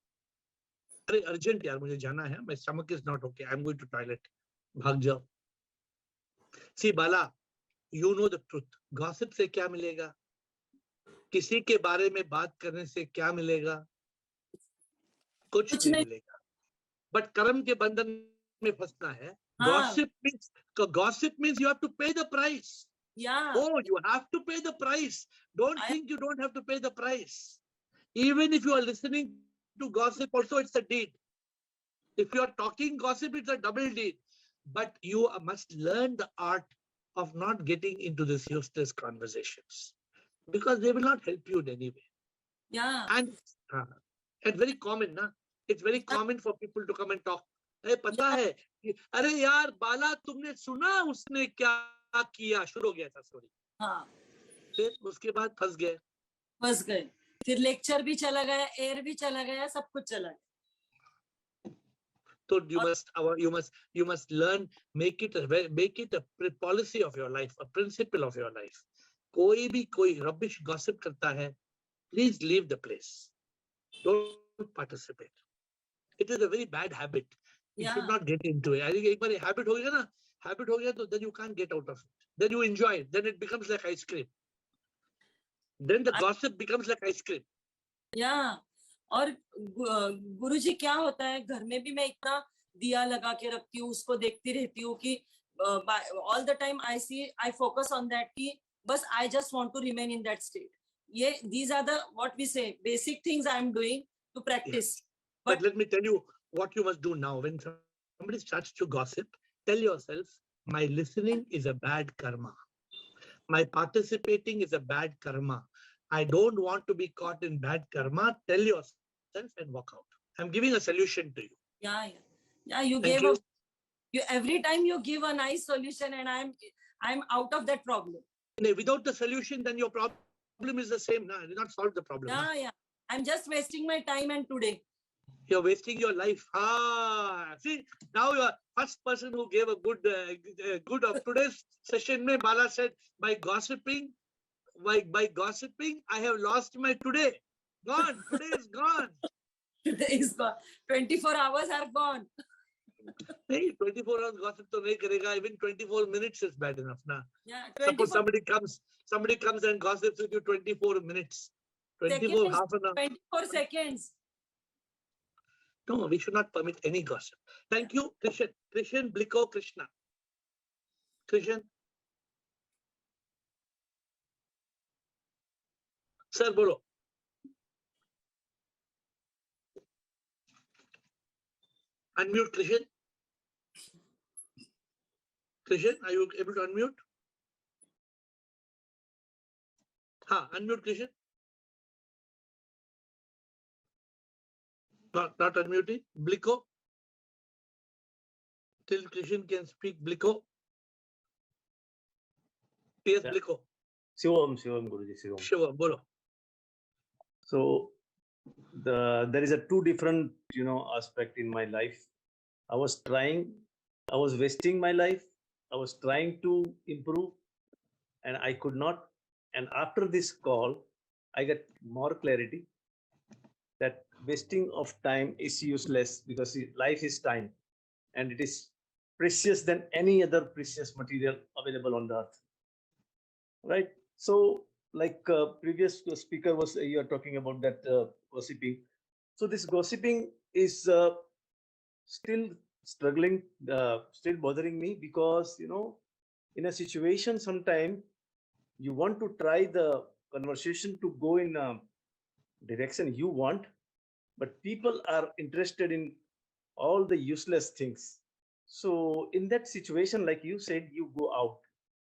अरे urgent यार मुझे जाना है, my stomach is not okay, I'm going to toilet. भाग जाओ. See Bala, you know the truth. Gossip से क्या मिलेगा? किसी के बारे में बात करने से क्या मिलेगा? कुछ नहीं मिलेगा. But कर्म के बंधन में फंसना है. Gossip means you have to pay the price. Yeah. Oh, you have to pay the price. Don't think you don't have to pay the price. Even if you are listening to gossip, also it's a deed. If you are talking gossip, it's a double deed. But you must learn the art of not getting into these useless conversations, because they will not help you in any way. Yeah. And it's very common, na? It's very common for people to come and talk. Hey, pata hai? अरे यार बाला, तुमने सुना उसने क्या किया? शुरू हो गया था story. हाँ. फिर उसके बाद फंस गए. फिर लेक्चर भी चला गया, एयर भी चला गया, सब कुछ चला गया. So you must learn, make it a policy of your life, a principle of your life. कोई भी कोई rubbish gossip करता है, please leave the place. Don't participate. It is a very bad habit. You should not get into it. I think एक बार habit हो गया तो then you can't get out of it. Then you enjoy it. Then it becomes like ice cream. Then the gossip becomes like ice cream. Yeah. और गुरुजी क्या होता है, घर में भी मैं इतना दिया लगा के रखती हूँ, उसको देखती रहती हूँ कि all the time I focus on that कि बस I just want to remain in that state. These are the, what we say, basic things I am doing to practice. Yeah. But let me tell you what you must do now. When somebody starts to gossip, tell yourself, my listening is a bad karma. My participating is a bad karma. I don't want to be caught in bad karma. Tell yourself and walk out. I'm giving a solution to you. Yeah. You gave every time you give a nice solution, and I'm out of that problem. Without the solution, then your problem is the same. No, it will not solve the problem. Yeah, yeah. I'm just wasting my time and today. You're wasting your life. See, now you are first person who gave a good of today's session. Mein Bala said, by gossiping, I have lost my today. Gone. Today is gone. Today is gone. 24 hours are gone. Hey, 24 hours gossip to nahi karega. Even 24 minutes is bad enough. Na. Yeah, Suppose somebody comes and gossips with you 24 minutes. 24, half an hour. 24 seconds. No, we should not permit any gossip. Thank you, Krishan. Krishan Bliko Krishna. Krishan. Sir, bolo. Unmute, Krishan. Krishan, are you able to unmute? Unmute, Krishan. Not unmuting. Bliko. Till Krishan can speak, Bliko. Yes, Yeah. Bliko. Shivam, Guruji, Shivam. Sure, bolo. So there is a two different, aspect in my life. I was wasting my life. I was trying to improve and I could not. And after this call, I get more clarity that wasting of time is useless because life is time and it is precious than any other precious material available on the earth. Right? So like previous speaker was, you are talking about that gossiping. So this gossiping is still struggling, still bothering me because, in a situation, sometime you want to try the conversation to go in a direction you want, but people are interested in all the useless things. So in that situation, like you said, you go out,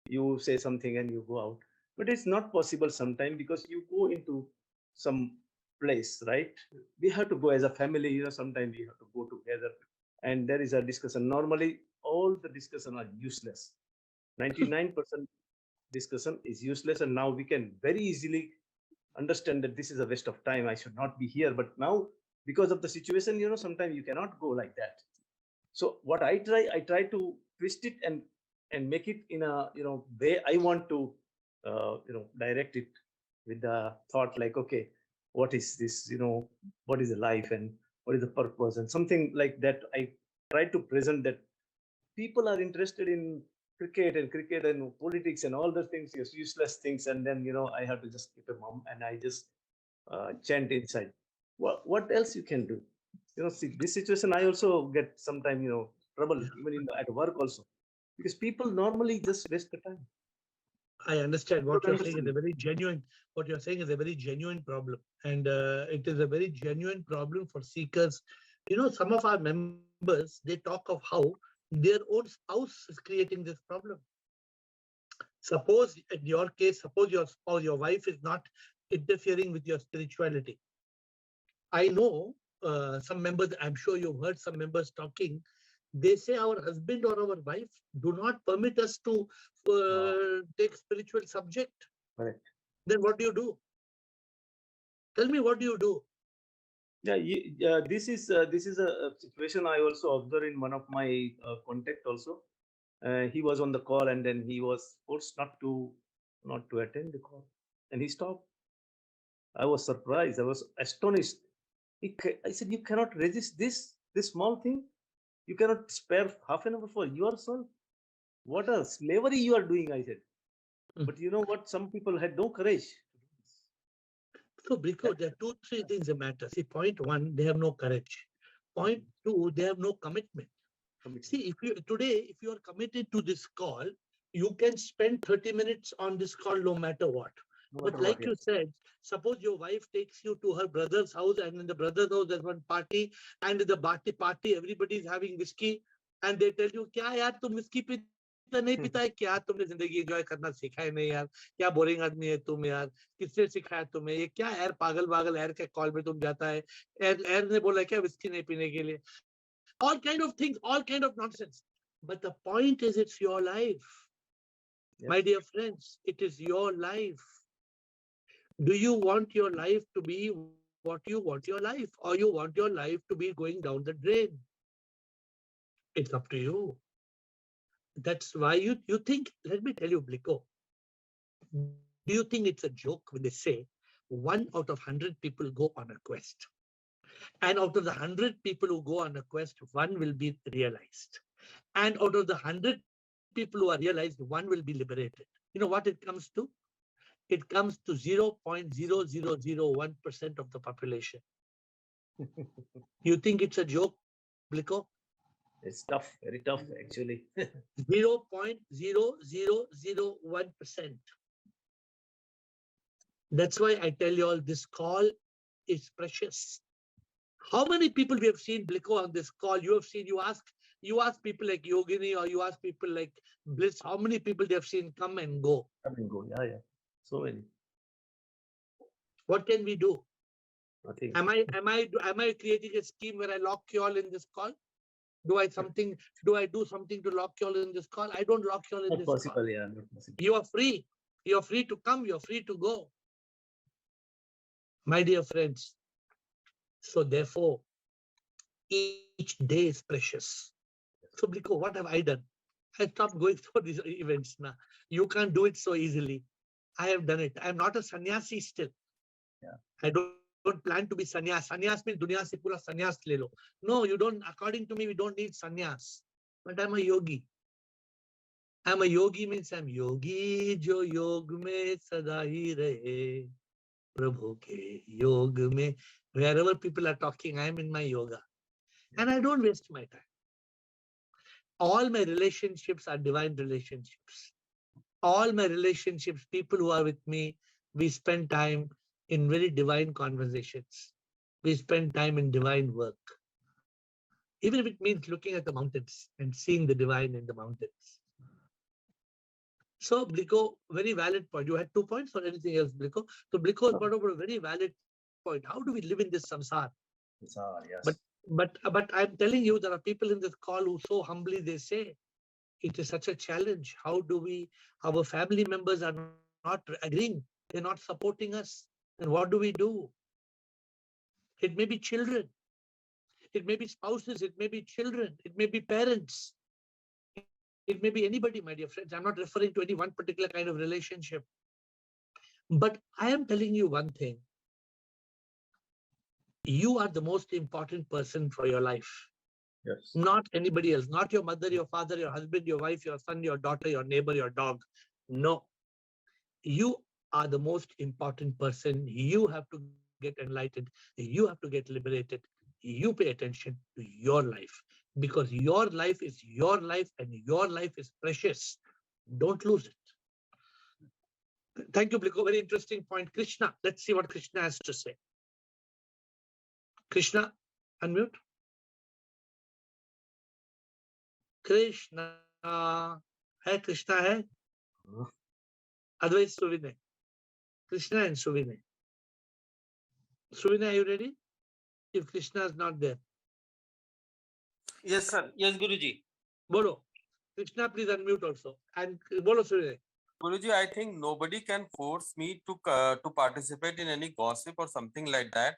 you say something and you go out, but it's not possible sometimes because you go into some place, right? We have to go as a family, sometimes we have to go together and there is a discussion. Normally all the discussion are useless. 99% discussion is useless, and now we can very easily understand that this is a waste of time, I should not be here. But now because of the situation, sometimes you cannot go like that. So what I try to twist it and make it in a way I want to direct it with the thought like, okay, what is this, what is the life and what is the purpose, and something like that. I try to present that people are interested in cricket and politics and all the things, useless things, and then I have to just keep a mum and I just chant inside. What else you can do? See, this situation I also get sometime trouble even at work also, because people normally just waste the time. I understand what you're saying is a very genuine. What you're saying is a very genuine problem, and it is a very genuine problem for seekers. Some of our members, they talk of how their own spouse is creating this problem. Suppose in your case, suppose your spouse, your wife is not interfering with your spirituality. I know some members, I'm sure you've heard some members talking. They say our husband or our wife do not permit us to take spiritual subject. Correct. Then what do you do? Tell me, what do you do? Yeah, this is a situation I also observed in one of my contact also. He was on the call and then he was forced not to attend the call, and he stopped. I was surprised. I was astonished. I said, you cannot resist this small thing. You cannot spare half an hour for yourself. What a slavery you are doing, I said. But you know what? Some people had no courage. So, Briko, there are 2-3 things that matter. See, point one, they have no courage. Point two, they have no commitment. See, if you are committed to this call, you can spend 30 minutes on this call no matter what. But like you said, suppose your wife takes you to her brother's house, and in the brother's house there's one party, and in the party everybody is having whiskey, and they tell you, "Kya yaar, tum whiskey pita nahi pita hai kya? Tumne zindagi enjoy karna sikha hai nahi yaar? Kya boring aadmi hai tum yaar? Kisne sikhaya tumhe? Ye kya AiR pagal AiR ke call mein tum jata hai? AiR ne bola kya whiskey nahi pine ke liye?" All kind of things, all kind of nonsense. But the point is, it's your life. Yes. My dear friends, it is your life. Do you want your life to be what you want your life, or you want your life to be going down the drain? It's up to you. That's why you think, let me tell you, Bliko, do you think it's a joke when they say 1 out of 100 people go on a quest? And out of the 100 people who go on a quest, one will be realized. And out of the 100 people who are realized, one will be liberated. You know what it comes to? It comes to 0.0001% of the population. You think it's a joke, Bliko? It's tough, very tough actually. 0.0001%. That's why I tell you all, this call is precious. How many people we have seen, Bliko, on this call? You have seen, you ask people like Yogini, or you ask people like Bliss, how many people they have seen come and go? Come and go. Yeah. So many. What can we do? Nothing. Am I creating a scheme where I lock you all in this call? Do I do something to lock you all in this call? I don't lock you all in Not this possible, call. yeah, not possible. You are free. You are free to come. You are free to go. My dear friends. So therefore, each day is precious. So Bliko, what have I done? I stopped going for these events now. You can't do it so easily. I have done it. I am not a sannyasi still. Yeah. I don't plan to be sannyas. Sannyas means dunya se pura sannyas le lo. No, you don't. According to me, we don't need sannyas. But I'm a yogi. I'm a yogi means I'm yogi jo yog mein sada hi rahe. Prabhu ke yog mein. Wherever people are talking, I am in my yoga. And I don't waste my time. All my relationships are divine relationships. All my relationships, people who are with me, we spend time in very divine conversations. We spend time in divine work. Even if it means looking at the mountains and seeing the divine in the mountains. So, Bliko, very valid point. You had 2 points or anything else, Bliko? So, Bliko has brought up a very valid point. How do we live in this samsara? Yes. But I'm telling you, there are people in this call who so humbly they say, it is such a challenge. How do we, our family members are not agreeing. They're not supporting us. Then what do we do? It may be children. It may be spouses. It may be children. It may be parents. It may be anybody, my dear friends. I'm not referring to any one particular kind of relationship. But I am telling you one thing. You are the most important person for your life. Yes. Not anybody else. Not your mother, your father, your husband, your wife, your son, your daughter, your neighbor, your dog. No. You are the most important person. You have to get enlightened. You have to get liberated. You pay attention to your life, because your life is your life and your life is precious. Don't lose it. Thank you, Bliko. Very interesting point. Krishna, let's see what Krishna has to say. Krishna, unmute. Krishna. Hai Krishna hai? Otherwise, Suvinay. Krishna and Suvinay. Suvinay, are you ready? If Krishna is not there. Yes, sir. Yes, Guruji. Bolo. Krishna, please unmute also. And Bolo, Suvinay. Guruji, I think nobody can force me to participate in any gossip or something like that.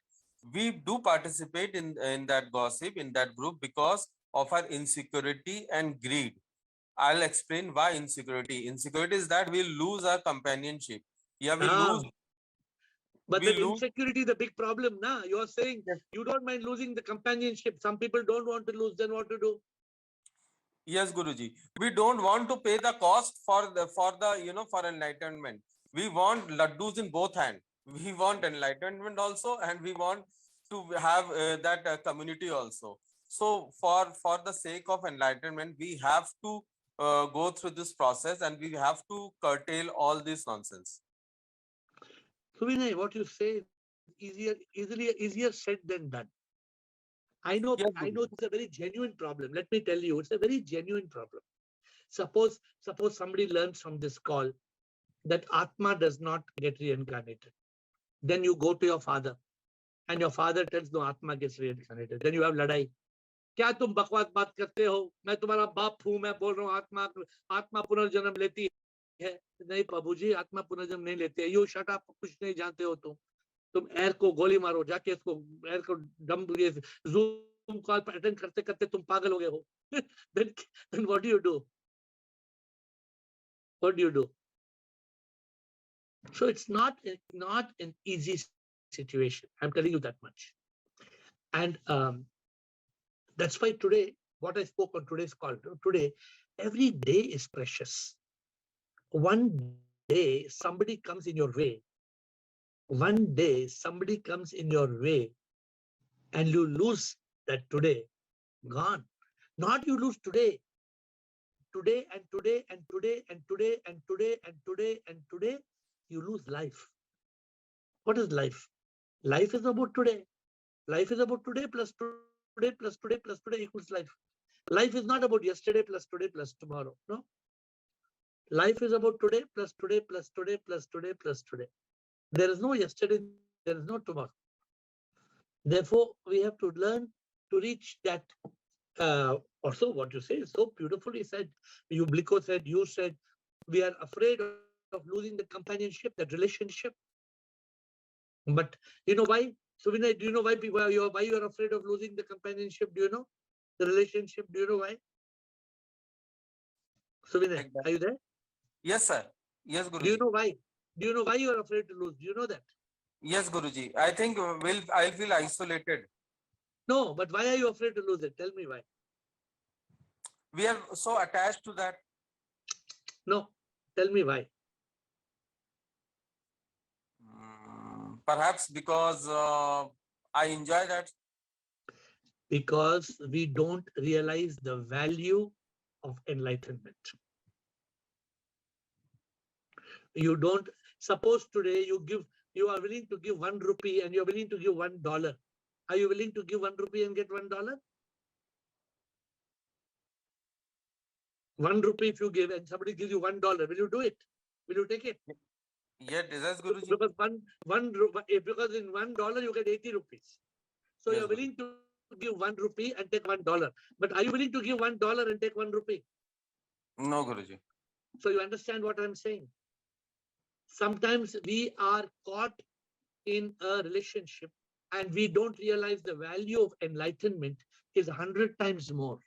We do participate in that gossip, in that group, because of our insecurity and greed. I'll explain why insecurity. Insecurity is that we lose our companionship. Yeah, we lose. But we the insecurity is the big problem, na? You are saying you don't mind losing the companionship. Some people don't want to lose, then what to do? Yes, Guruji. We don't want to pay the cost for enlightenment. We want laddus in both hands. We want enlightenment also, and we want to have that community also. So for the sake of enlightenment, we have to go through this process, and we have to curtail all this nonsense. So Vinay, what you say is easier said than done. I know it's a very genuine problem. Let me tell you, it's a very genuine problem. Suppose somebody learns from this call that Atma does not get reincarnated. Then you go to your father and your father tells no, Atma gets reincarnated. Then you have ladai. क्या तुम बकवास बात करते हो? मैं तुम्हारा बाप हूं, मैं बोल रहा हूँ आत्मा आत्मा पुनर्जन्म लेती है। नहीं बाबूजी, आत्मा पुनर्जन्म नहीं लेती है। यू शट अप, कुछ नहीं जानते हो तुम एयर को गोली मारो, जाके इसको एयर को डम जूम कॉल पर अटेंड करते करते तुम पागल हो गए हो। then what do you do? What do you do? So it's not an easy situation. I'm telling you that much. And that's why today, what I spoke on today's call, today, every day is precious. One day somebody comes in your way. One day somebody comes in your way and you lose that today, gone. Not you lose today. Today and today and today and today and today and today and today, you lose life. What is life? Life is about today. Life is about today plus today plus today plus today equals life. Life is not about yesterday plus today plus tomorrow. No. Life is about today plus today plus today plus today plus today. There is no yesterday, there is no tomorrow. Therefore, we have to learn to reach that. Also, what you say is so beautifully said. You, Bliko said, you said, we are afraid of losing the companionship, that relationship. But you know why? So, Vinay, do you know why you are afraid of losing the companionship? Do you know the relationship? Do you know why? So, Vinay, Like that. are you there? Yes, sir. Yes, Guruji. Do you know why? Do you know why you are afraid to lose? Do you know that? Yes, Guruji. I think I'll feel isolated. No, but why are you afraid to lose it? Tell me why. We are so attached to that. No, tell me why. Perhaps because I enjoy that. Because we don't realize the value of enlightenment. You don't, suppose today you are willing to give 1 rupee and you're willing to give $1. Are you willing to give 1 rupee and get $1? 1 rupee if you give and somebody gives you $1, will you do it? Will you take it? Yes, yes, Guruji. Because because in $1 you get 80 rupees. So Yes, you're willing to give 1 rupee and take $1. But are you willing to give $1 and take 1 rupee? No, Guruji. So you understand what I'm saying? Sometimes we are caught in a relationship and we don't realize the value of enlightenment is 100 times more.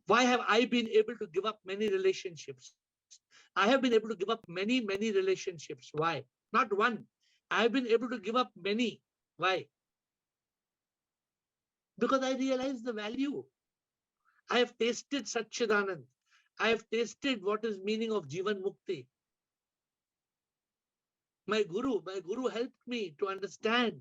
Why have I been able to give up many relationships? I have been able to give up many relationships. Why? Not one. I have been able to give up many. Why? Because I realize the value. I have tasted Satchidanand. I have tasted what is meaning of Jivan Mukti. My guru helped me to understand.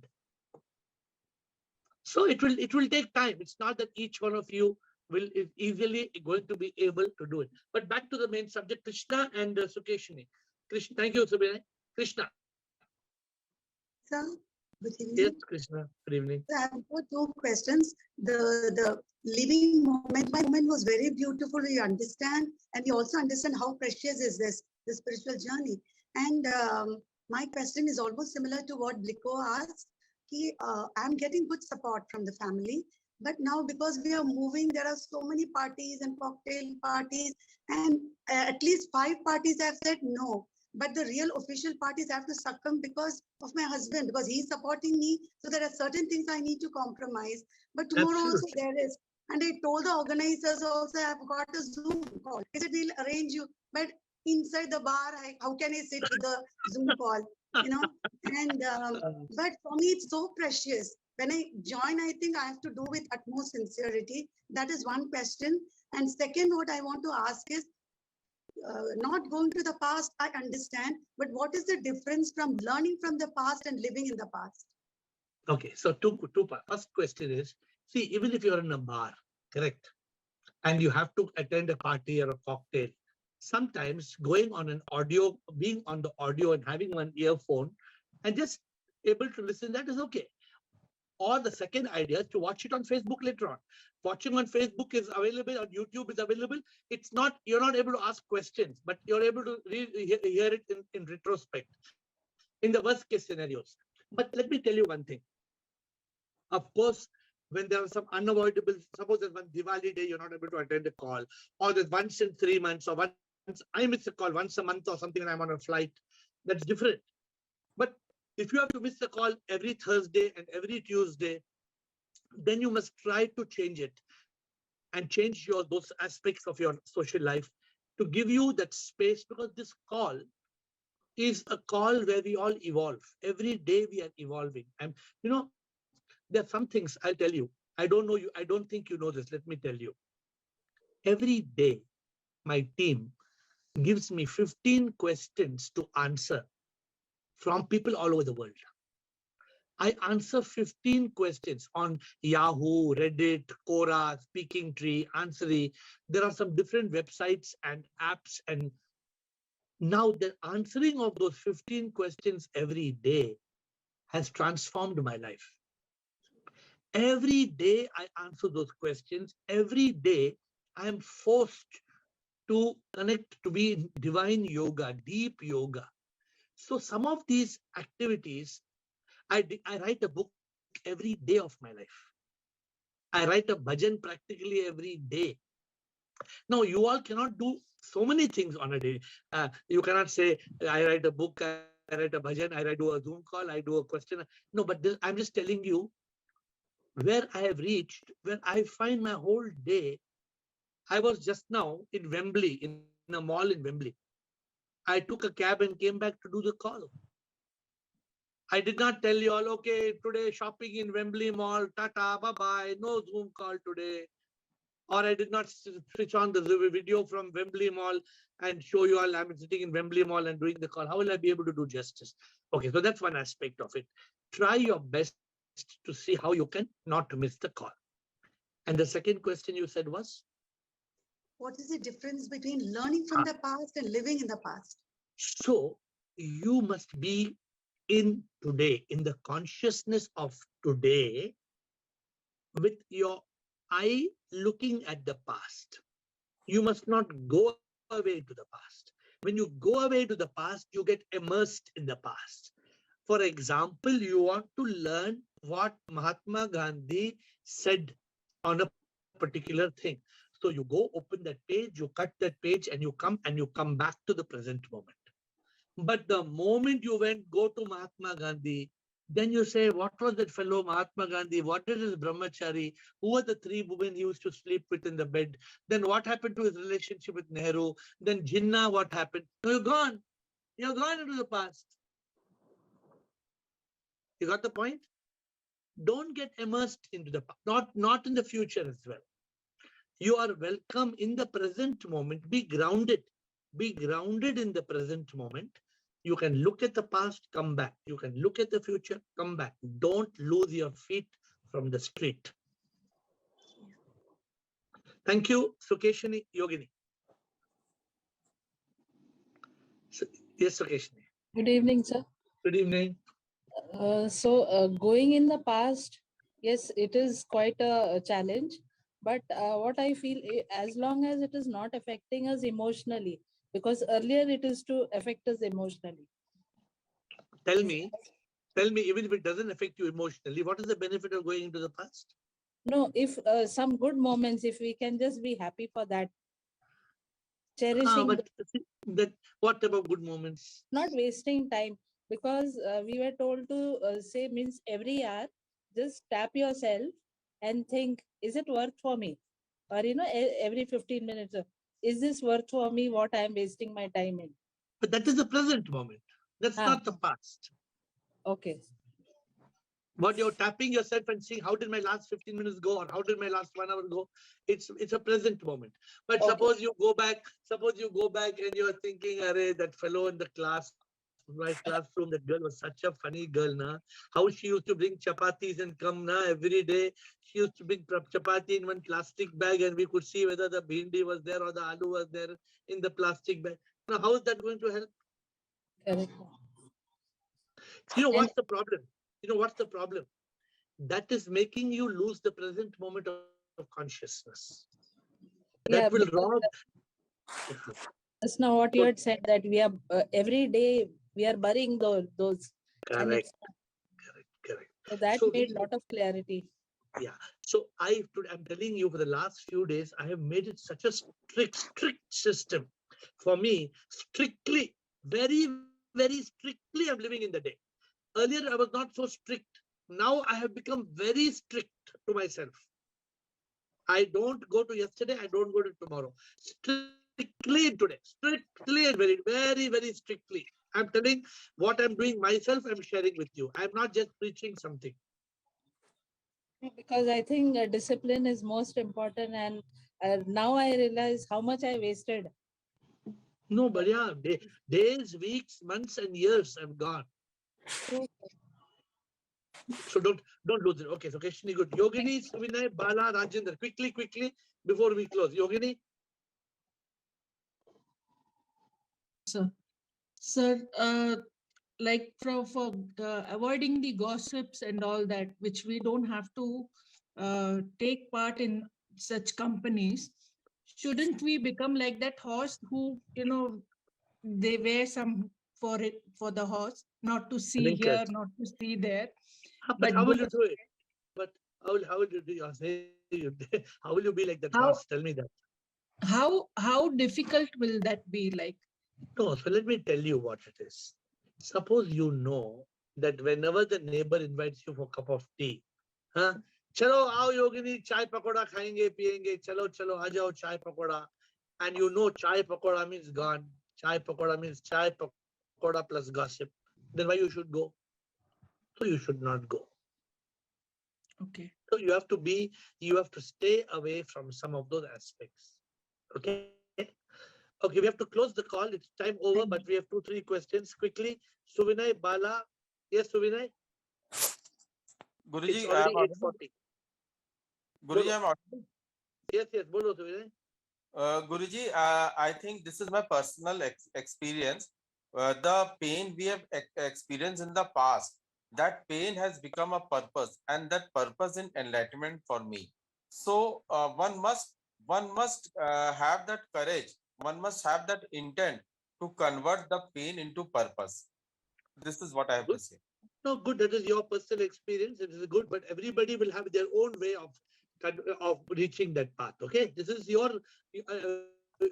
So it will take time. It's not that each one of you is easily going to be able to do it. But back to the main subject, Krishna and Sukeshini. Krishna, thank you, Subhine. Krishna. Sir, good evening. Yes, Krishna. Good evening. So I have got 2 questions. The living moment was very beautiful. We understand, and we also understand how precious is this spiritual journey. And my question is almost similar to what Bliko asked. I'm getting good support from the family, but now because we are moving, there are so many parties and cocktail parties, and at least 5 parties have said no. But the real official parties have to succumb because of my husband, because he's supporting me. So there are certain things I need to compromise. But tomorrow also there is. And I told the organizers also, I've got a Zoom call. They said, we'll arrange you. But inside the bar, how can I sit with the Zoom call? You know, and but for me, it's so precious. When I join, I think I have to do with utmost sincerity. That is one question. And second, what I want to ask is, not going to the past, I understand, but what is the difference from learning from the past and living in the past? Okay, so two parts. First question is, see, even if you're in a bar, correct, and you have to attend a party or a cocktail, sometimes going on an audio, being on the audio and having one earphone and just able to listen, that is okay. Or the second idea is to watch it on Facebook later on. Watching on Facebook is available, on YouTube is available. It's not, you're not able to ask questions, but you're able to hear it in retrospect, in the worst case scenarios. But let me tell you one thing. Of course, when there are some unavoidable, suppose there's one Diwali day, you're not able to attend a call, or there's once in 3 months, or once I miss a call once a month or something, and I'm on a flight, that's different. But if you have to miss a call every Thursday and every Tuesday, then you must try to change it and change those aspects of your social life to give you that space, because this call is a call where we all evolve. Every day we are evolving. And there are some things I'll tell you. I don't know you. I don't think you know this. Let me tell you. Every day, my team gives me 15 questions to answer from people all over the world. I answer 15 questions on Yahoo, Reddit, Quora, Speaking Tree, Answeri. There are some different websites and apps. And now the answering of those 15 questions every day has transformed my life. Every day I answer those questions. Every day I am forced to connect, to be in divine yoga, deep yoga. So some of these activities, I write a book every day of my life. I write a bhajan practically every day. Now, you all cannot do so many things on a day. You cannot say, I write a book, I write a bhajan, I do a Zoom call, I do a question. No, but I'm just telling you where I have reached, where I find my whole day. I was just now in Wembley, in a mall in Wembley. I took a cab and came back to do the call. I did not tell you all, okay, today shopping in Wembley Mall, tata, bye-bye, no Zoom call today. Or I did not switch on the video from Wembley Mall and show you all I'm sitting in Wembley Mall and doing the call. How will I be able to do justice? Okay, so that's one aspect of it. Try your best to see how you can not miss the call. And the second question you said was? What is the difference between learning from the past and living in the past? So you must be in today, in the consciousness of today, with your eye looking at the past. You must not go away to the past. When you go away to the past, you get immersed in the past. For example, you want to learn what Mahatma Gandhi said on a particular thing. So you go open that page, you cut that page, and you come back to the present moment. But the moment you go to Mahatma Gandhi, then you say, what was that fellow Mahatma Gandhi? What did his brahmachari? Who were the 3 women he used to sleep with in the bed? Then what happened to his relationship with Nehru? Then Jinnah, what happened? No, you're gone. You're gone into the past. You got the point? Don't get immersed into the past, not in the future as well. You are welcome in the present moment. Be grounded. Be grounded in the present moment. You can look at the past, come back. You can look at the future, come back. Don't lose your feet from the street. Thank you, Sukeshini Yogini. Yes, Sukeshini. Good evening, sir. Good evening. Going in the past, yes, it is quite a challenge. But what I feel, as long as it is not affecting us emotionally, because earlier it is to affect us emotionally. Tell me, even if it doesn't affect you emotionally, what is the benefit of going into the past? No, if some good moments, if we can just be happy for that, cherishing. But what about good moments? Not wasting time, because we were told to say, means every hour, just tap yourself and think, is it worth for me? Or, every 15 minutes, is this worth for me what I am wasting my time in? But that is the present moment. That's not the past. Okay. But you're tapping yourself and seeing how did my last 15 minutes go, or how did my last 1 hour go? It's a present moment. But okay. Suppose you go back and you're thinking, Array, that fellow in the class, my classroom, that girl was such a funny girl, na? How she used to bring chapatis and come na every day. She used to bring chapati in one plastic bag, and we could see whether the bhindi was there or the aloo was there in the plastic bag. Now, how is that going to help? Correct. You know what's the problem? What's the problem? That is making you lose the present moment of consciousness. That will rob. That's not what you had said, that we are every day we are burying those. Correct. So that made a lot of clarity. Yeah. So I'm telling you, for the last few days, I have made it such a strict system. For me, strictly, very strictly, I'm living in the day. Earlier, I was not so strict. Now I have become very strict to myself. I don't go to yesterday. I don't go to tomorrow. Strictly today. Strictly and very strictly. I'm telling what I'm doing myself. I'm sharing with you. I'm not just preaching something. Because I think discipline is most important, and now I realize how much I wasted. No, but yeah, days, weeks, months, and years have gone. True. So don't lose it. Okay, so Keshini, good. Yogini, Suvinay, Bala, Rajendra. Quickly, before we close. Yogini. Sir, like for avoiding the gossips and all that, which we don't have to take part in such companies, shouldn't we become like that horse who, they wear some for the horse, not to see here, Blinkers. not to see there. But how will you But do it? But how will you do your how will you be like that how horse? Tell me that. how difficult will that be? Like, No, so let me tell you what it is. Suppose you know that whenever the neighbor invites you for a cup of tea, huh? Chalo, aao Yogini, chai pakoda khayenge, piyenge, chalo, aa jao, chai pakoda. And you know chai pakoda means gone. Chai pakoda means chai pakoda plus gossip. Then why you should go? So you should not go. okay. So you have to stay away from some of those aspects. Okay. Okay, we have to close the call. It's time over, but we have 2-3 questions quickly. Suvinay, Bala. Yes, Suvinay. Guruji, It's already 8:40. Guruji, I'm audible. Yes, bolo Suvinay. Guruji, I think this is my personal experience. The pain we have experienced in the past, that pain has become a purpose, and that purpose in enlightenment for me. So one must have that courage. One must have that intent to convert the pain into purpose. This is what I have to say. No, good. That is your personal experience. It is good, but everybody will have their own way of reaching that path. Okay, this is your.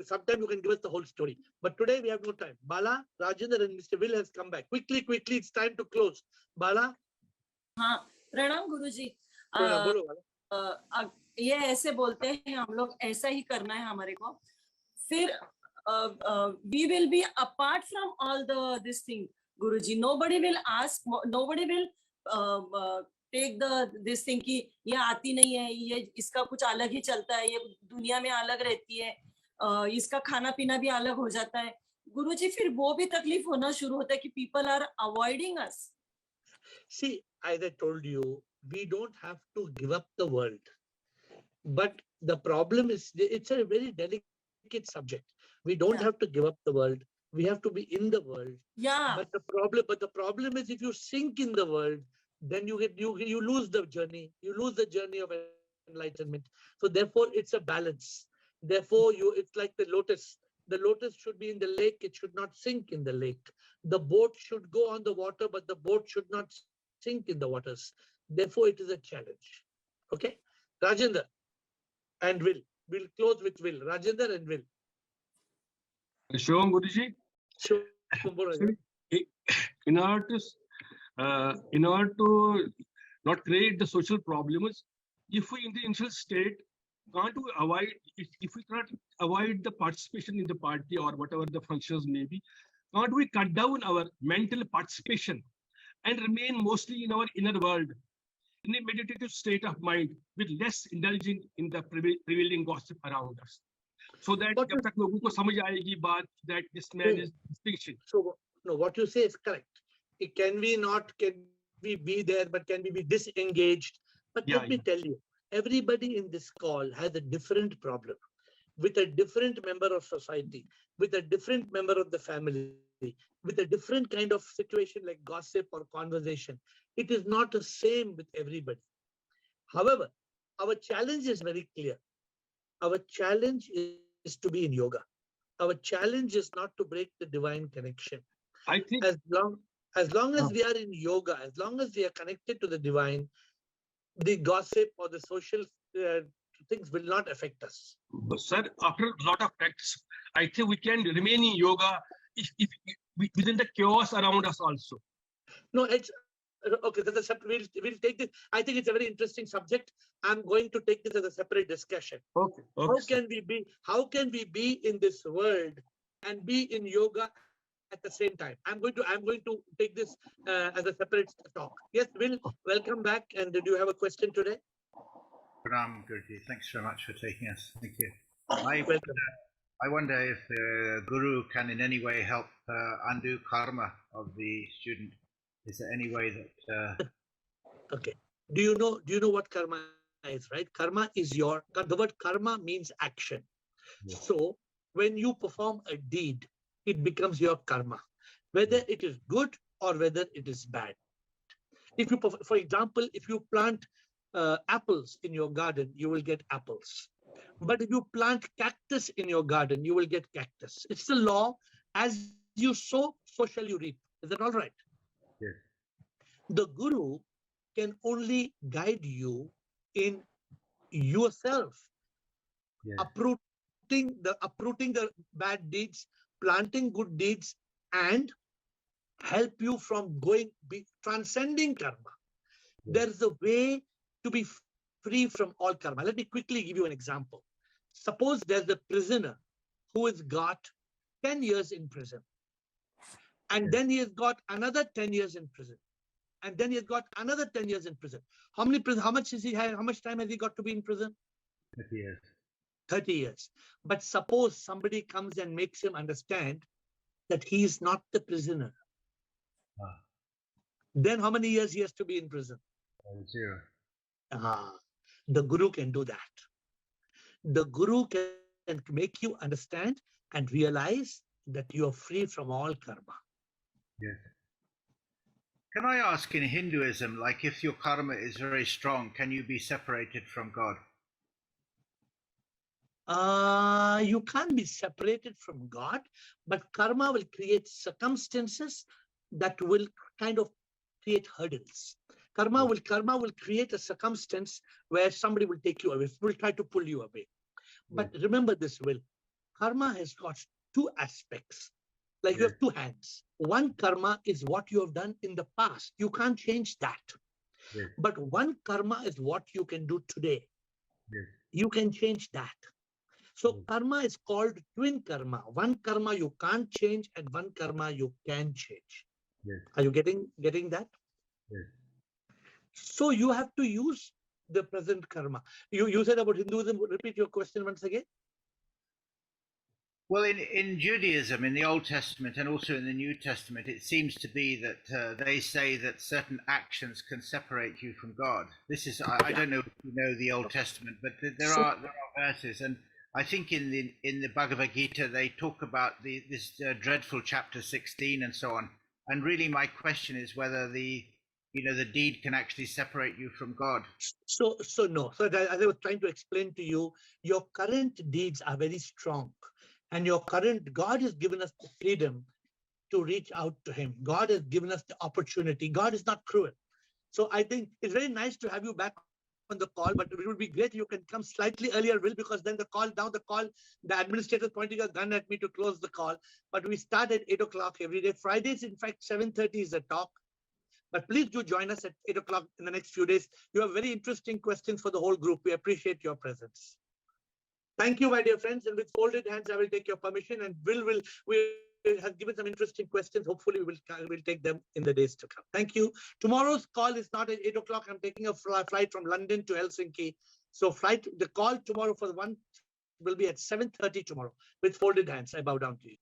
Sometimes you can give us the whole story, but today we have no time. Bala, Rajendra, and Mr. Will has come back. Quickly, it's time to close. Bala. हाँ, प्रणाम गुरुजी। बोलो Bala. ये ऐसे बोलते हैं हम लोग, ऐसा ही करना है हमारे को। फिर we will be apart from all this thing, Guruji. Nobody will ask, nobody will take this thing कि ये आती नहीं है, ये इसका कुछ अलग ही चलता है, ये दुनिया में अलग रहती है, इसका खाना पीना भी अलग हो जाता है। गुरुजी, फिर वो भी तकलीफ होना शुरू होता है कि people are avoiding us. See, as I told you, we don't have to give up the world. But the problem is, it's a very delicate subject. We don't have to give up the world. We have to be in the world. Yeah. But the problem is, if you sink in the world, then you lose the journey. You lose the journey of enlightenment. So therefore, it's a balance. Therefore, it's like the lotus. The lotus should be in the lake. It should not sink in the lake. The boat should go on the water, but the boat should not sink in the waters. Therefore, it is a challenge. Okay, Rajendra and Will. We'll close with Will. Rajendra and Will. Shivam Guruji. Sure. In order to not create the social problems, if we in the initial state can't avoid, if we cannot avoid the participation in the party or whatever the functions may be, can't we cut down our mental participation and remain mostly in our inner world, in a meditative state of mind, with less indulging in the prevailing gossip around us, so that जब तक लोगों को समझ आएगी बात that this man is distinction. So no, what you say is correct. It can we be there, but can we be disengaged? But let me tell you, everybody in this call has a different problem, with a different member of society, with a different member of the family, with a different kind of situation like gossip or conversation. It is not the same with everybody. However, our challenge is very clear. Our challenge is to be in yoga. Our challenge is not to break the divine connection. I think as long as we are in yoga, as long as we are connected to the divine, the gossip or the social things will not affect us. But sir, after a lot of practice, I think we can remain in yoga if within the chaos around us also. No, it's okay. That's a separate. We'll take this. I think it's a very interesting subject. I'm going to take this as a separate discussion. Okay. How can we be? How can we be in this world and be in yoga at the same time? I'm going to take this as a separate talk. Yes, Will, welcome back. And do you have a question today? Pranam, Guruji. Thanks so much for taking us. Thank you. Welcome. I wonder if the Guru can in any way help undo karma of the student. Is there any way that? Okay. Do you know what karma is? Right. Karma is the word karma means action. Yes. So when you perform a deed, it becomes your karma, whether it is good or whether it is bad. If you, for example, if you plant apples in your garden, you will get apples. But if you plant cactus in your garden, you will get cactus. It's the law. As you sow, so shall you reap. Is that all right? Yes. The Guru can only guide you in yourself, yes, uprooting the bad deeds, planting good deeds, and help you from transcending karma. Yes. There is a way to be free from all karma. Let me quickly give you an example. Suppose there's a prisoner who has got 10 years in prison. And then he has got another 10 years in prison. And then he has got another 10 years in prison. How much time has he got to be in prison? 30 years. 30 years. But suppose somebody comes and makes him understand that he is not the prisoner. Then how many years he has to be in prison? 0. The Guru can do that. The Guru can make you understand and realize that you are free from all karma. Yes. Can I ask, in Hinduism, like if your karma is very strong, can you be separated from God? You can't be separated from God, but karma will create circumstances that will kind of create hurdles. Karma will create a circumstance where somebody will take you away, will try to pull you away. But remember this, Will. Karma has got two aspects. Like you have two hands. One karma is what you have done in the past. You can't change that. Yes. But one karma is what you can do today. Yes. You can change that. So karma is called twin karma. One karma you can't change and one karma you can change. Yes. Are you getting that? Yes. So you have to use the present karma. You said about Hinduism. Repeat your question once again. Well, in Judaism, in the Old Testament and also in the New Testament, it seems to be that they say that certain actions can separate you from God. This is, I don't know if you know the Old Testament, but there are verses, and I think in the Bhagavad Gita they talk about this dreadful chapter 16 and so on. And really, my question is whether the deed can actually separate you from God. So no. So as I was trying to explain to you, your current deeds are very strong. And God has given us the freedom to reach out to him. God has given us the opportunity. God is not cruel. So I think it's very nice to have you back on the call, but it would be great if you can come slightly earlier, Will, because then the administrator is pointing a gun at me to close the call. But we start at 8 o'clock every day. Fridays, in fact, 7:30 is the talk. But please do join us at 8 o'clock in the next few days. You have very interesting questions for the whole group. We appreciate your presence. Thank you, my dear friends. And with folded hands, I will take your permission. And Will has given some interesting questions. Hopefully, we will take them in the days to come. Thank you. Tomorrow's call is not at 8 o'clock. I'm taking a flight from London to Helsinki. So the call tomorrow for the one will be at 7:30 tomorrow. With folded hands, I bow down to you.